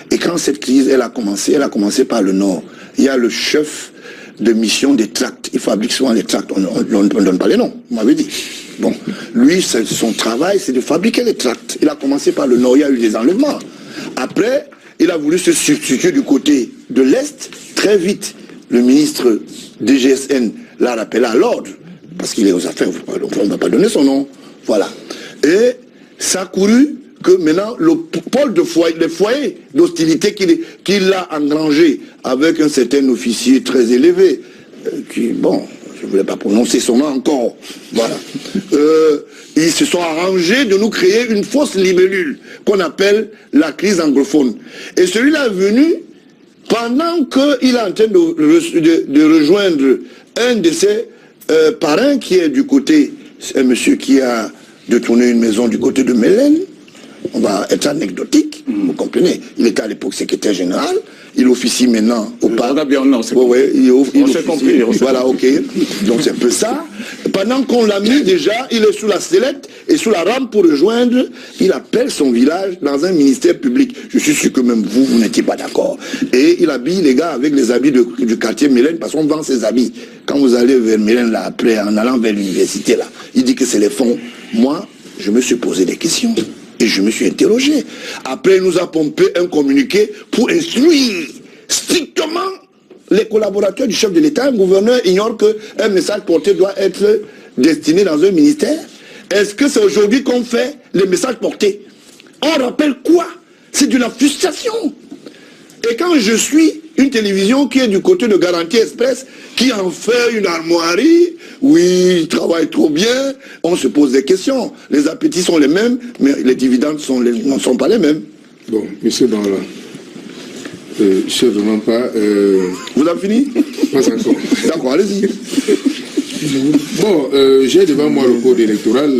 Et quand cette crise, elle a commencé par le Nord. Il y a le chef de mission des tracts. Il fabrique souvent les tracts. On ne donne pas les noms, vous m'avez dit. Bon, lui, son travail, c'est de fabriquer les tracts. Il a commencé par le Nord, il y a eu des enlèvements. Après, il a voulu se substituer du côté de l'Est. Très vite, le ministre DGSN l'a rappelé à l'ordre, parce qu'il est aux affaires, on ne va pas donner son nom. Voilà. Et ça a couru que maintenant, le pôle de foyer, les foyers d'hostilité qu'il a engrangé avec un certain officier très élevé, qui, bon, je ne voulais pas prononcer son nom encore, voilà. Ils se sont arrangés de nous créer une fausse libellule qu'on appelle la crise anglophone. Et celui-là est venu pendant qu'il est en train de rejoindre un de ses parrains qui est du côté, c'est un monsieur qui a détourné une maison du côté de Mélène. On va être anecdotique, vous comprenez. Il était à l'époque secrétaire général, il officie maintenant au parc. On s'est compris. Voilà, ok. Donc c'est un peu ça. Pendant qu'on l'a mis déjà, il est sous la sellette et sous la rampe pour rejoindre, il appelle son village dans un ministère public. Je suis sûr que même vous n'étiez pas d'accord. Et il habille les gars avec les habits du quartier Mélène, parce qu'on vend ses habits. Quand vous allez vers Mélène, là, après, en allant vers l'université, là, il dit que c'est les fonds. Moi, je me suis posé des questions. Et je me suis interrogé. Après, il nous a pompé un communiqué pour instruire strictement les collaborateurs du chef de l'État. Un gouverneur ignore qu'un message porté doit être destiné dans un ministère. Est-ce que c'est aujourd'hui qu'on fait les messages portés? On rappelle quoi? C'est de la frustration. Et quand je suis une télévision qui est du côté de Garantie Express, qui en fait une armoirie, oui, il travaille trop bien, on se pose des questions. Les appétits sont les mêmes, mais les dividendes ne sont pas les mêmes.
Bon, monsieur Banla, je ne sais vraiment pas...
Vous avez fini?
Pas encore.
D'accord, allez-y.
Bon, j'ai devant moi le code électoral.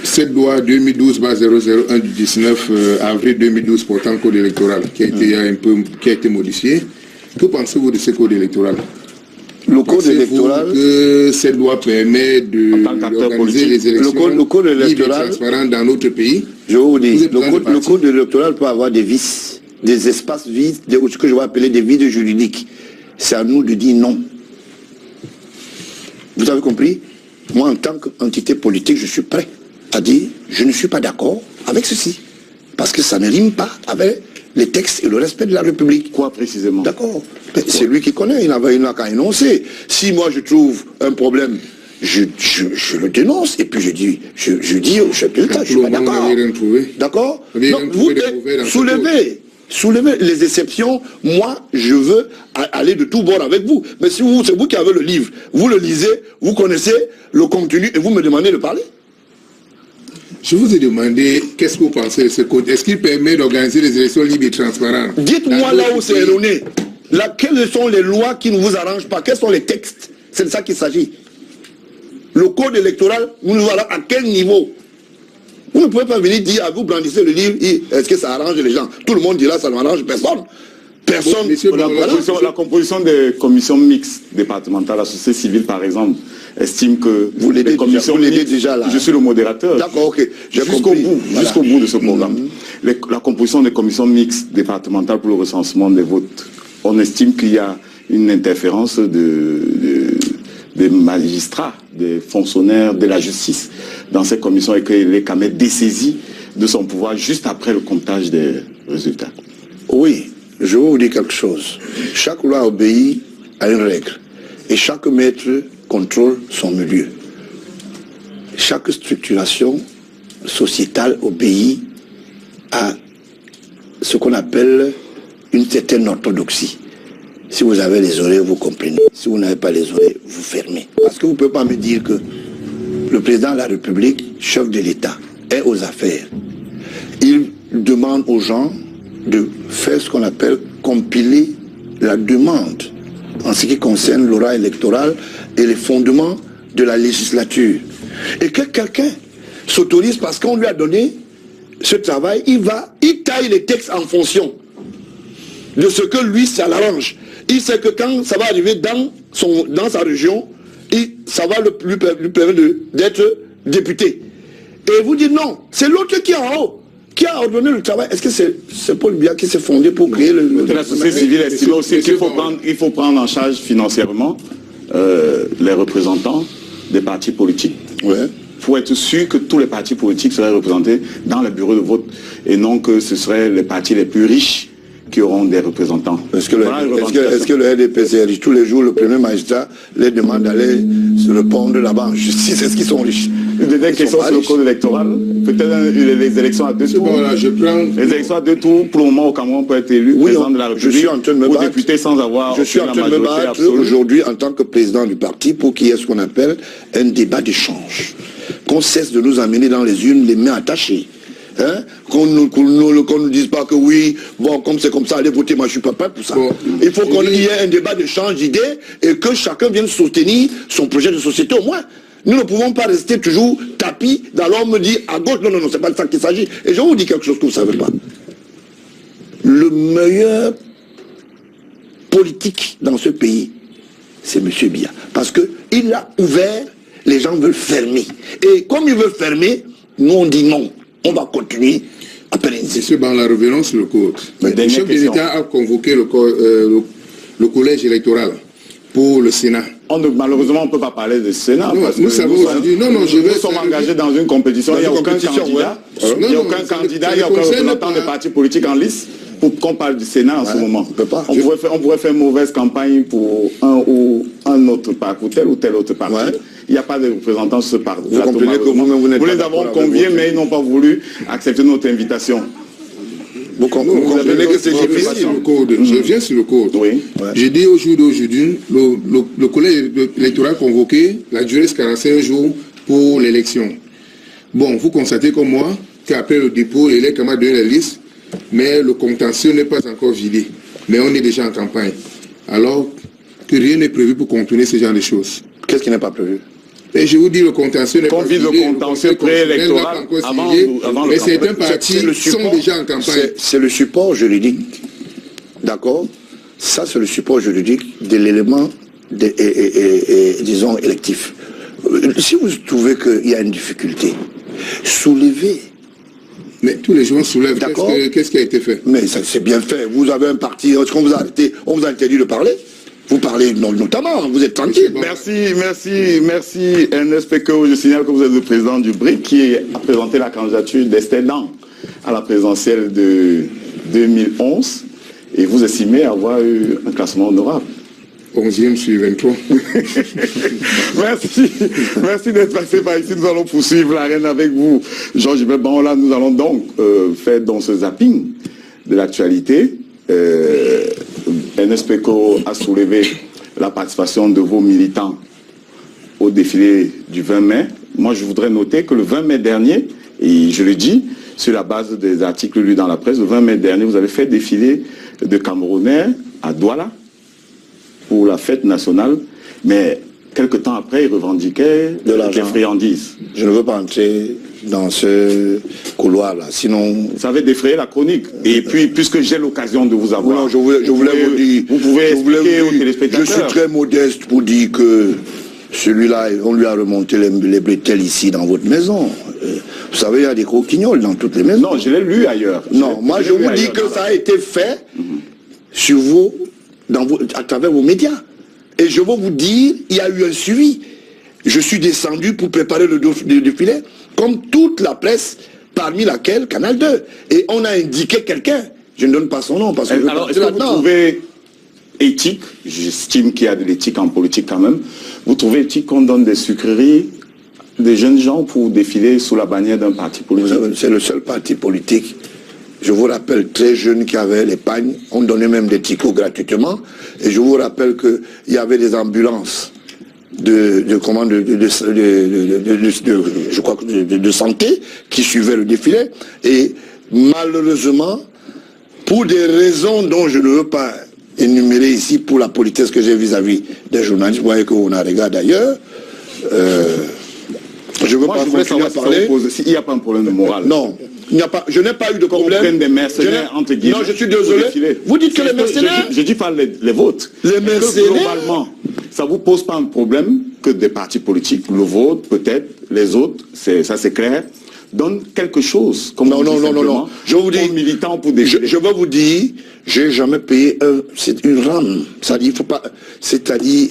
Cette loi 2012-001 du 19 avril 2012 portant code électoral qui a été modifié. Que pensez-vous de ce code électoral?
Le code électoral,
que cette loi permet d'organiser les élections libres et transparentes dans notre pays?
Je vous dis, le code électoral peut avoir des vices, des espaces vides, ce que je vais appeler des vides juridiques. C'est à nous de dire non. Vous avez compris? Moi, en tant qu'entité politique, je suis prêt à dire je ne suis pas d'accord avec ceci. Parce que ça ne rime pas avec les textes et le respect de la République.
Quoi précisément?
D'accord. C'est lui qui connaît, il n'a qu'à énoncer. Si moi je trouve un problème, je le dénonce et puis je dis au chef de l'État, je ne suis pas d'accord. D'accord? Vous soulevez les exceptions. Moi, je veux aller de tous bords avec vous. Mais si c'est vous qui avez le livre, vous le lisez, vous connaissez le contenu et vous me demandez de parler.
Je vous ai demandé, qu'est-ce que vous pensez de ce code? Est-ce qu'il permet d'organiser les élections libres et transparentes?
Dites-moi là où c'est erroné. Quelles sont les lois qui ne vous arrangent pas? Quels sont les textes? C'est de ça qu'il s'agit. Le code électoral, vous nous allez à quel niveau? Vous ne pouvez pas venir dire, vous brandissez le livre, est-ce que ça arrange les gens? Tout le monde dit là, ça n'arrange personne. Personne.
La composition des commissions mixtes départementales, la société civile par exemple, estime que les commissions mixtes, déjà là. Je suis le modérateur.
D'accord, ok.
Jusqu'au bout de ce programme. La composition des commissions mixtes départementales pour le recensement des votes, on estime qu'il y a une interférence des magistrats, des fonctionnaires de la justice dans ces commissions et que les CAMET dessaisit de son pouvoir juste après le comptage des résultats.
Oui. Je vais vous dire quelque chose. Chaque loi obéit à une règle. Et chaque maître contrôle son milieu. Chaque structuration sociétale obéit à ce qu'on appelle une certaine orthodoxie. Si vous avez les oreilles, vous comprenez. Si vous n'avez pas les oreilles, vous fermez. Parce que vous ne pouvez pas me dire que le président de la République, chef de l'État, est aux affaires. Il demande aux gens de faire ce qu'on appelle compiler la demande en ce qui concerne l'aura électorale et les fondements de la législature. Et que quelqu'un s'autorise parce qu'on lui a donné ce travail, il taille les textes en fonction de ce que lui, ça l'arrange. Il sait que quand ça va arriver dans sa région, ça va lui permettre d'être député. Et vous dites non, c'est l'autre qui est en haut, qui a ordonné le travail. Est-ce que c'est Paul Biya qui s'est fondé pour créer
la société civile estime aussi qu'il faut prendre en charge financièrement les représentants des partis politiques.
Ouais.
Pour être sûr que tous les partis politiques seraient représentés dans le bureau de vote et non que ce seraient les partis les plus riches qui auront des représentants.
Est-ce que le RDPC est riche? Tous les jours, le premier magistrat les demande d'aller se répondre là-bas en justice. Est-ce qu'ils sont riches?
Une dernière question sur le code électoral. Peut-être les élections à 2 tours.
Bon, là,
les élections à 2 tours, pour le moment, au Cameroun, peut être élu président de la République.
Je suis en train de me battre.
Député sans avoir
je suis en train de me battre aujourd'hui en tant que président du parti pour qu'il y ait ce qu'on appelle un débat d'échange. Qu'on cesse de nous amener dans les urnes les mains attachées. Hein? Qu'on ne dise pas que oui, bon, comme c'est comme ça, allez voter, moi je suis pas prêt pour ça. Bon, il faut qu'il y ait un débat d'échange d'idées et que chacun vienne soutenir son projet de société au moins. Nous ne pouvons pas rester toujours tapis dans l'homme dit à gauche, non, c'est pas de ça qu'il s'agit. Et je vous dis quelque chose que vous ne savez pas. Le meilleur politique dans ce pays, c'est M. Biya. Parce qu'il a ouvert, les gens veulent fermer. Et comme ils veulent fermer, nous on dit non. On va continuer à pérenniser.
Monsieur Banla, revenons sur le code. Le chef de l'État a convoqué le collège électoral pour le Sénat.
Malheureusement, on ne peut pas parler du Sénat.
Non, nous
sommes engagés dans une compétition. Il n'y a aucun candidat. Il n'y a aucun candidat, il n'y a aucun représentant des partis politiques en lice. qu'on parle du Sénat en ce moment.
On
pourrait faire une mauvaise campagne pour un ou un autre parti, ou tel autre parti. Il n'y a pas de représentants sur ce parti.
Vous comprenez que vous
les avons conviés, mais ils n'ont pas voulu accepter notre invitation.
Vous comprenez que c'est difficile. Je viens sur le code.
Oui.
J'ai dit au jour d'aujourd'hui, le collège électoral convoqué, la durée c'est 45 jours pour l'élection. Bon, vous constatez comme moi qu'après le dépôt, il est quand même donné la liste, mais le contentieux n'est pas encore vidé. Mais on est déjà en campagne. Alors que rien n'est prévu pour contourner ce genre de choses.
Qu'est-ce qui n'est pas prévu?
Et je vous dis, le contentieux n'est pas vidé.
Le contentieux préélectoral avant
mais certains partis sont déjà en campagne.
C'est le support juridique, d'accord? Ça, c'est le support juridique de l'élément, disons, électif. Si vous trouvez qu'il y a une difficulté, soulevez.
Mais tous les gens soulèvent. Qu'est-ce qui a été fait?
Mais ça c'est bien fait. Vous avez un parti, est-ce qu'on vous a arrêté? On vous a interdit de parler? Vous parlez notamment, vous êtes tranquille.
Merci Ernest Peko. Je signale que vous êtes le président du BRIC qui a présenté la candidature d'Esther Dang à la présidentielle de 2011 et vous estimez avoir eu un classement honorable.
11e sur 23.
Merci d'être passé par ici. Nous allons poursuivre l'arène avec vous. Georges Belban, là, nous allons donc faire dans ce zapping de l'actualité. Ernest Peko a soulevé la participation de vos militants au défilé du 20 mai. Moi, je voudrais noter que le 20 mai dernier, et je le dis, sur la base des articles lus dans la presse, le 20 mai dernier, vous avez fait défiler de Camerounais à Douala pour la fête nationale, mais quelque temps après, ils revendiquaient des friandises.
Je ne veux pas entrer dans ce couloir-là, sinon...
Ça avait défrayé la chronique. Et puis, puisque j'ai l'occasion de vous avoir...
Non, je voulais vous dire...
Vous pouvez expliquer aux téléspectateurs.
Je suis très modeste pour dire que celui-là, on lui a remonté les bretelles ici dans votre maison. Vous savez, il y a des croquignoles dans toutes les maisons.
Non, je l'ai lu ailleurs.
Non, moi je vous dis que ça a été fait sur à travers vos médias. Et je veux vous dire, il y a eu un suivi. Je suis descendu pour préparer le défilé, comme toute la presse, parmi laquelle Canal 2. Et on a indiqué quelqu'un. Je ne donne pas son nom parce que...
Alors, est-ce que vous trouvez éthique, j'estime qu'il y a de l'éthique en politique quand même, vous trouvez éthique qu'on donne des sucreries des jeunes gens pour défiler sous la bannière d'un parti politique?
C'est le seul parti politique, je vous rappelle, très jeune qui avait les pagnes, on donnait même des ticots gratuitement, et je vous rappelle qu'il y avait des ambulances de santé qui suivaient le défilé, et malheureusement, pour des raisons dont je ne veux pas énumérer ici pour la politesse que j'ai vis-à-vis des journalistes, vous voyez qu'on a regardé d'ailleurs, je veux pas continuer à parler.
Il n'y a pas un problème de morale.
Non, je n'ai pas eu de problème.
Des mercenaires, entre guillemets.
Non, je suis désolé. Vous dites que les mercenaires...
Je dis pas les vôtres.
Les mercenaires...
Globalement, ça ne vous pose pas un problème que des partis politiques, le vôtre, peut-être, les autres, ça c'est clair, donnent quelque chose. Comme
non. Je vous dis,
militants pour des...
Je veux vous dire, j'ai jamais payé c'est une rame. C'est-à-dire, faut pas... C'est-à-dire...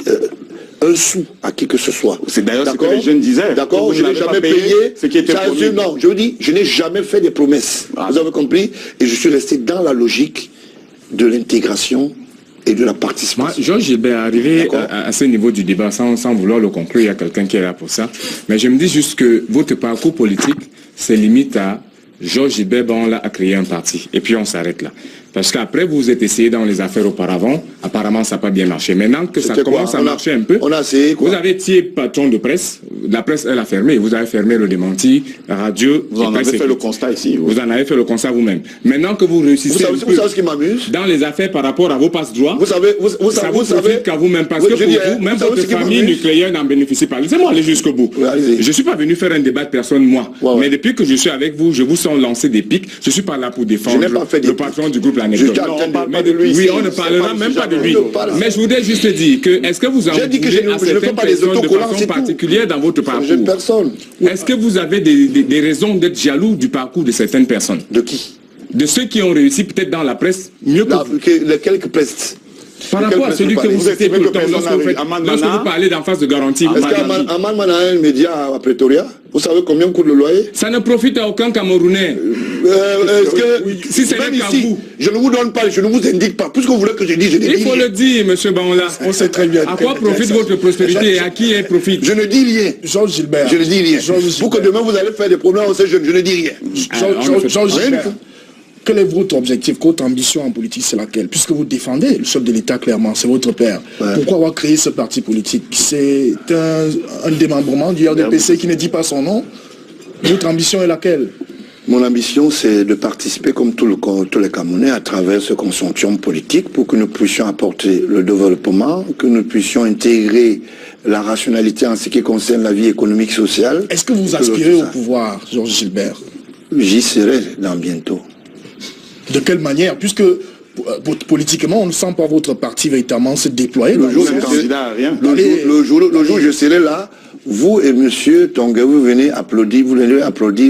un sou à qui que ce soit.
C'est d'ailleurs ce que les jeunes disaient.
D'accord, je n'ai jamais payé
ce qui était promis.
Non, je vous dis, je n'ai jamais fait des promesses. Vous avez compris? Et je suis resté dans la logique de l'intégration et de la participation.
Moi, Georges Gilbert, arrivé à ce niveau du débat, sans vouloir le conclure, il y a quelqu'un qui est là pour ça. Mais je me dis juste que votre parcours politique se limite à Georges Gilbert, on a créé un parti. Et puis on s'arrête là. Parce qu'après, vous êtes essayé dans les affaires auparavant. Apparemment, ça n'a pas bien marché. Maintenant que ça commence à marcher un peu, vous avez été patron de presse. La presse, elle a fermé. Vous avez fermé le démenti. La radio...
Vous en avez fait le constat ici.
Vous en avez fait le constat vous-même. Maintenant que vous réussissez...
Vous savez ce qui m'amuse?
Dans les affaires par rapport à vos passes-droits,
vous savez,
ça vous profite qu'à vous-même. Parce que pour vous, même votre famille nucléaire n'en bénéficie pas. Laissez-moi aller jusqu'au bout. Je ne suis pas venu faire un débat de personne, moi. Mais depuis que je suis avec vous, je vous sens lancer des pics. Je ne suis pas là pour défendre le patron du groupe L'Anecdote. Oui, on ne parlera même pas de lui. Mais je voudrais juste dire que est-ce que vous en voulez à certaines personnes de façon particulière dans votre parcours? Est-ce que vous avez des raisons d'être jaloux du parcours de certaines personnes?
De qui?
De ceux qui ont réussi peut-être dans la presse mieux que vous.
Les quelques presses.
Par rapport à celui que vous citez tout le temps, lorsque vous parlez d'en face de garantie.
Est-ce qu'Aman Mana a un média à Pretoria? Vous savez combien coûte le loyer?
Ça ne profite à aucun Camerounais. Si c'est même ici,
je ne vous donne pas, je ne vous indique pas. Puisque vous voulez que je dise, je ne dis rien.
Il faut le dire, M. Bangola.
On sait très bien.
À quoi profite votre prospérité et à qui elle profite?
Je ne dis rien.
Georges Gilbert.
Je ne dis rien. Pour que demain vous allez faire des problèmes, je ne dis rien.
Georges Gilbert. Quel est votre objectif, votre ambition en politique, c'est laquelle? Puisque vous défendez le chef de l'État clairement, c'est votre père. Ouais. Pourquoi avoir créé ce parti politique? C'est un démembrement du RDPC qui ne dit pas son nom. Votre ambition est laquelle?
Mon ambition, c'est de participer comme tous les Camerounais à travers ce consortium politique pour que nous puissions apporter le développement, que nous puissions intégrer la rationalité en ce qui concerne la vie économique, sociale.
Est-ce que vous aspirez au pouvoir, Georges Gilbert?
J'y serai dans bientôt.
De quelle manière? Puisque politiquement, on ne sent pas votre parti véritablement se déployer.
Le jour où je serai là, vous et monsieur Tonga, vous venez applaudir,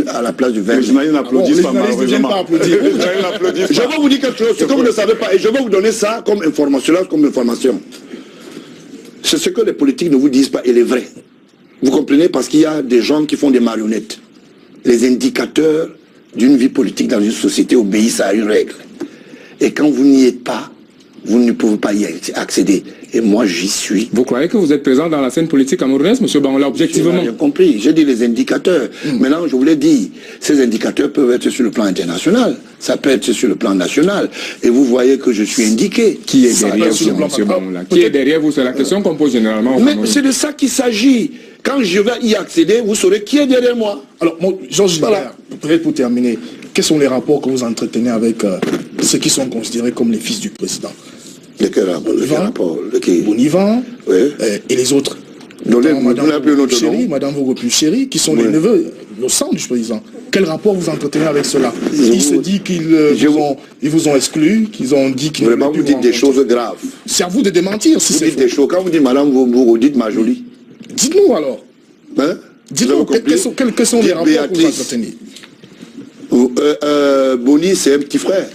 à la place du verre.
Les journalistes n'applaudissent pas, malheureusement.
Je vais vous dire quelque chose, ce que vous ne savez pas, et je vais vous donner ça comme information. C'est ce que les politiques ne vous disent pas, et les vrais. Vous comprenez? Parce qu'il y a des gens qui font des marionnettes. Les indicateurs d'une vie politique dans une société obéissent à une règle. Et quand vous n'y êtes pas, vous ne pouvez pas y accéder. Et moi, j'y suis.
Vous croyez que vous êtes présent dans la scène politique camerounaise, M. Bangola, objectivement?
J'ai compris. J'ai dit les indicateurs. Maintenant, je vous l'ai dit, ces indicateurs peuvent être sur le plan international. Ça peut être sur le plan national. Et vous voyez que je suis indiqué.
Qui est derrière vous, M. Bangola? Qui est derrière vous? C'est la question qu'on pose généralement au Cameroun.
Mais c'est de ça qu'il s'agit. Quand je vais y accéder, vous saurez qui est derrière moi.
Alors, Georges Gilbert, peut-être pour terminer, quels sont les rapports que vous entretenez avec ceux qui sont considérés comme les fils du président? Bonivan,
oui.
Et les autres. Madame Vogo-Chéri, qui sont les neveux, le sang du président. Quel rapport vous entretenez avec cela? Il se dit qu'ils vous ont exclu, qu'ils ont dit qu'ils...
Vraiment, vous dites des choses graves.
C'est à vous de démentir si c'est
faux. Vous dites des choses. Quand vous dites Madame Vogo, dites ma jolie.
Dites-nous alors. Hein? Dites-nous quels sont les rapports que vous entretenez.
Boni, c'est un petit frère.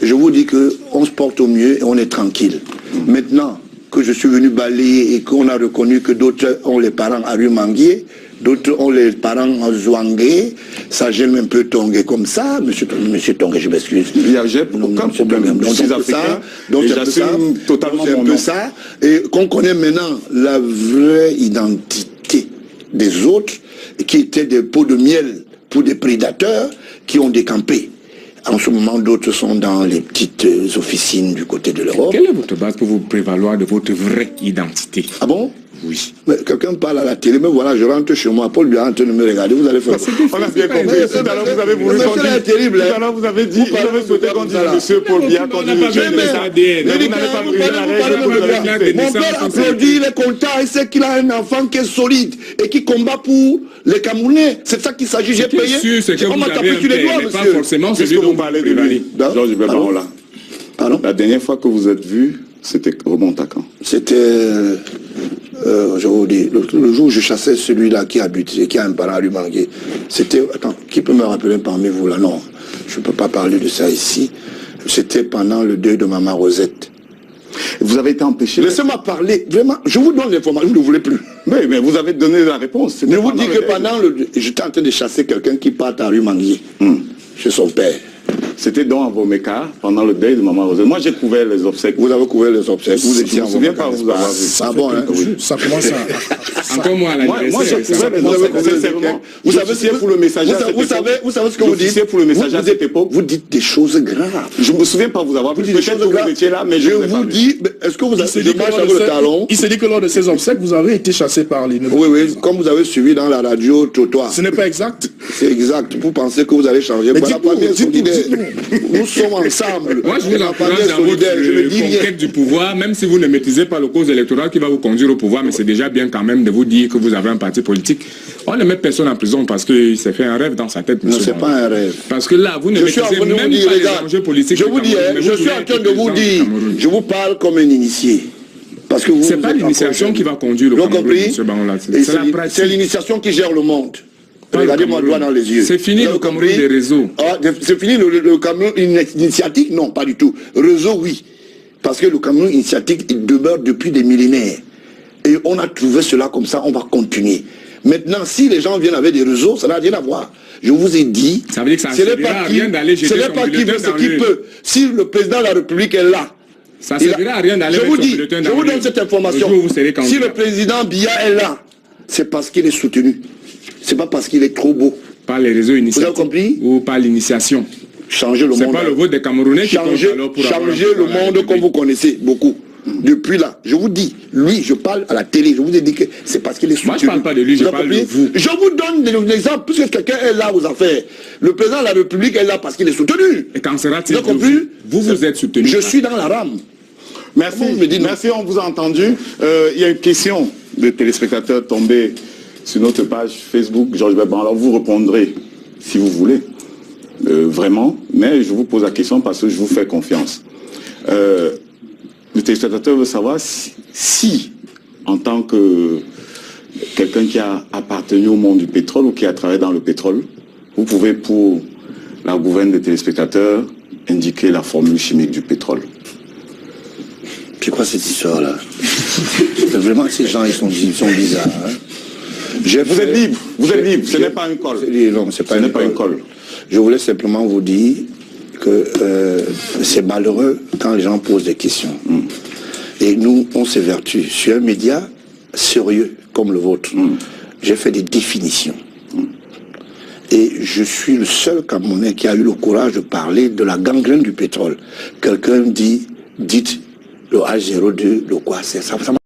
Je vous dis qu'on se porte au mieux et on est tranquille. Maintenant que je suis venu balayer et qu'on a reconnu que d'autres ont les parents à Rumanguier, d'autres ont les parents à Zouangué, ça gêne un peu Tongué comme ça, monsieur Tongué, je m'excuse.
Il n'y a aucun problème.
Donc c'est ça, totalement un peu ça, et qu'on connaît maintenant la vraie identité des autres, qui étaient des pots de miel pour des prédateurs qui ont décampé. En ce moment, d'autres sont dans les petites officines du côté de l'Europe.
Quelle est votre base pour vous prévaloir de votre vraie identité?
Ah bon?
Oui.
Mais quelqu'un parle à la télé, mais voilà, je rentre chez moi, Paul lui est en train de me regarder, vous allez faire...
On a bien compris. Tout à l'heure, vous avez voulu qu'on dise...
terrible.
Tout à l'heure, vous avez dit, vous avez souhaité qu'on dise monsieur Paul Biya, qu'on dise monsieur ADN. Vous n'avez pas brisé la règle.
Mon père applaudit, il est content, il sait qu'il a un enfant qui est solide et qui combat pour les Camerounais. C'est ça qu'il s'agit, j'ai payé.
C'est que vous avez un père, mais pas forcément celui dont vous parlez de lui.
Georges Gilbert, la dernière fois que vous êtes vu, c'était remonte à quand?
C'était, je vous dis, le jour où je chassais celui-là qui habite, qui a un parent à Rumangué. C'était, attends, qui peut me rappeler parmi vous là? Non, je ne peux pas parler de ça ici. C'était pendant le deuil de Maman Rosette.
Vous avez été empêché.
Laissez-moi parler, vraiment, je vous donne l'information, vous ne voulez plus.
Oui, mais vous avez donné la réponse.
Je vous dis que pendant j'étais en train de chasser quelqu'un qui part à Rumangué, chez son père.
C'était donc à Vomeka, pendant le deuil de Maman Rosette. Moi, j'ai couvert les obsèques.
Vous avez couvert les obsèques. Vous étiez
en Vomeka. Je ne me souviens pas vous avoir vu.
Ah bon, hein?
Ça commence à...
Encore moi,
moi, j'ai couvert les obsèques, sincèrement.
Vous savez pour le messager à cette époque. Vous savez ce que vous dites
pour le messager à cette époque.
Vous dites des choses graves.
Je ne me souviens pas vous avoir vu. Peut-être que vous étiez là, mais
je vous dis, est-ce que vous avez dit marche avec le talon?
Il s'est dit que lors de ces obsèques, vous avez été chassé par les neveux.
Oui, comme vous avez suivi dans la radio trottoir.
Ce n'est pas exact.
C'est exact. Vous pensez que vous allez changer. Voilà, pas bien solidaire. Nous sommes ensemble.
Moi, je vous encourage dans votre conquête du pouvoir, même si vous ne maîtrisez pas le cause électoral qui va vous conduire au pouvoir, mais c'est déjà bien quand même de vous dire que vous avez un parti politique. On ne met personne en prison parce qu'il s'est fait un rêve dans sa tête, monsieur.
Non, c'est pas un rêve.
Parce que là, vous ne maîtrisez même pas les enjeux politiques.
Je vous dis, je suis en train de vous dire, je vous parle comme un initié. Parce que
c'est pas l'initiation qui va conduire le Cameroun, monsieur Bangola.
C'est l'initiation qui gère le monde. Regardez-moi droit dans les yeux.
C'est fini le Cameroun des réseaux.
C'est fini le Cameroun initiatique? Non, pas du tout. Réseau, oui. Parce que le Cameroun initiatique, il demeure depuis des millénaires. Et on a trouvé cela comme ça, on va continuer. Maintenant, si les gens viennent avec des réseaux, ça n'a rien à voir. Je vous ai dit,
ça veut dire que ça ne servira à rien d'aller jeter son bulletin dans l'urne. Ce n'est pas qui veut ce qui peut. Si le président de la République est là, ça ne servira à rien d'aller mettre son bulletin dans l'urne.
Je vous donne cette information. Si le président Biya est là, c'est parce qu'il est soutenu. C'est pas parce qu'il est trop beau.
Par les réseaux initiatifs.
Vous avez compris?
Ou par l'initiation.
Changer le monde.
C'est pas le vote des Camerounais qui compte alors pour
changer le monde comme vous connaissez beaucoup. Depuis là, je vous dis, lui, je parle à la télé, je vous ai dit que c'est parce qu'il est soutenu.
Moi, je ne parle pas de lui, je parle de vous.
Je vous donne des exemples, puisque quelqu'un est là aux affaires. Le président de la République est là parce qu'il est soutenu.
Et quand sera-t-il de vous êtes soutenu?
Je suis dans la rame.
Merci, merci, on vous a entendu. Il y a une question de téléspectateurs tombée sur notre page Facebook, Georges Berban. Alors vous répondrez, si vous voulez, vraiment, mais je vous pose la question parce que je vous fais confiance. Le téléspectateur veut savoir si, en tant que quelqu'un qui a appartenu au monde du pétrole ou qui a travaillé dans le pétrole, vous pouvez, pour la gouverne des téléspectateurs, indiquer la formule chimique du pétrole.
C'est quoi cette histoire-là? Vraiment, ces gens, ils sont bizarres. Hein?
Vous êtes libre, ce n'est pas une colle.
Non, ce n'est pas une colle. Je voulais simplement vous dire que c'est malheureux quand les gens posent des questions. Et nous, on s'évertue. Sur un média sérieux comme le vôtre, j'ai fait des définitions. Et je suis le seul Camerounais qui a eu le courage de parler de la gangrène du pétrole. Quelqu'un dit, dites le H02, le quoi, c'est ça.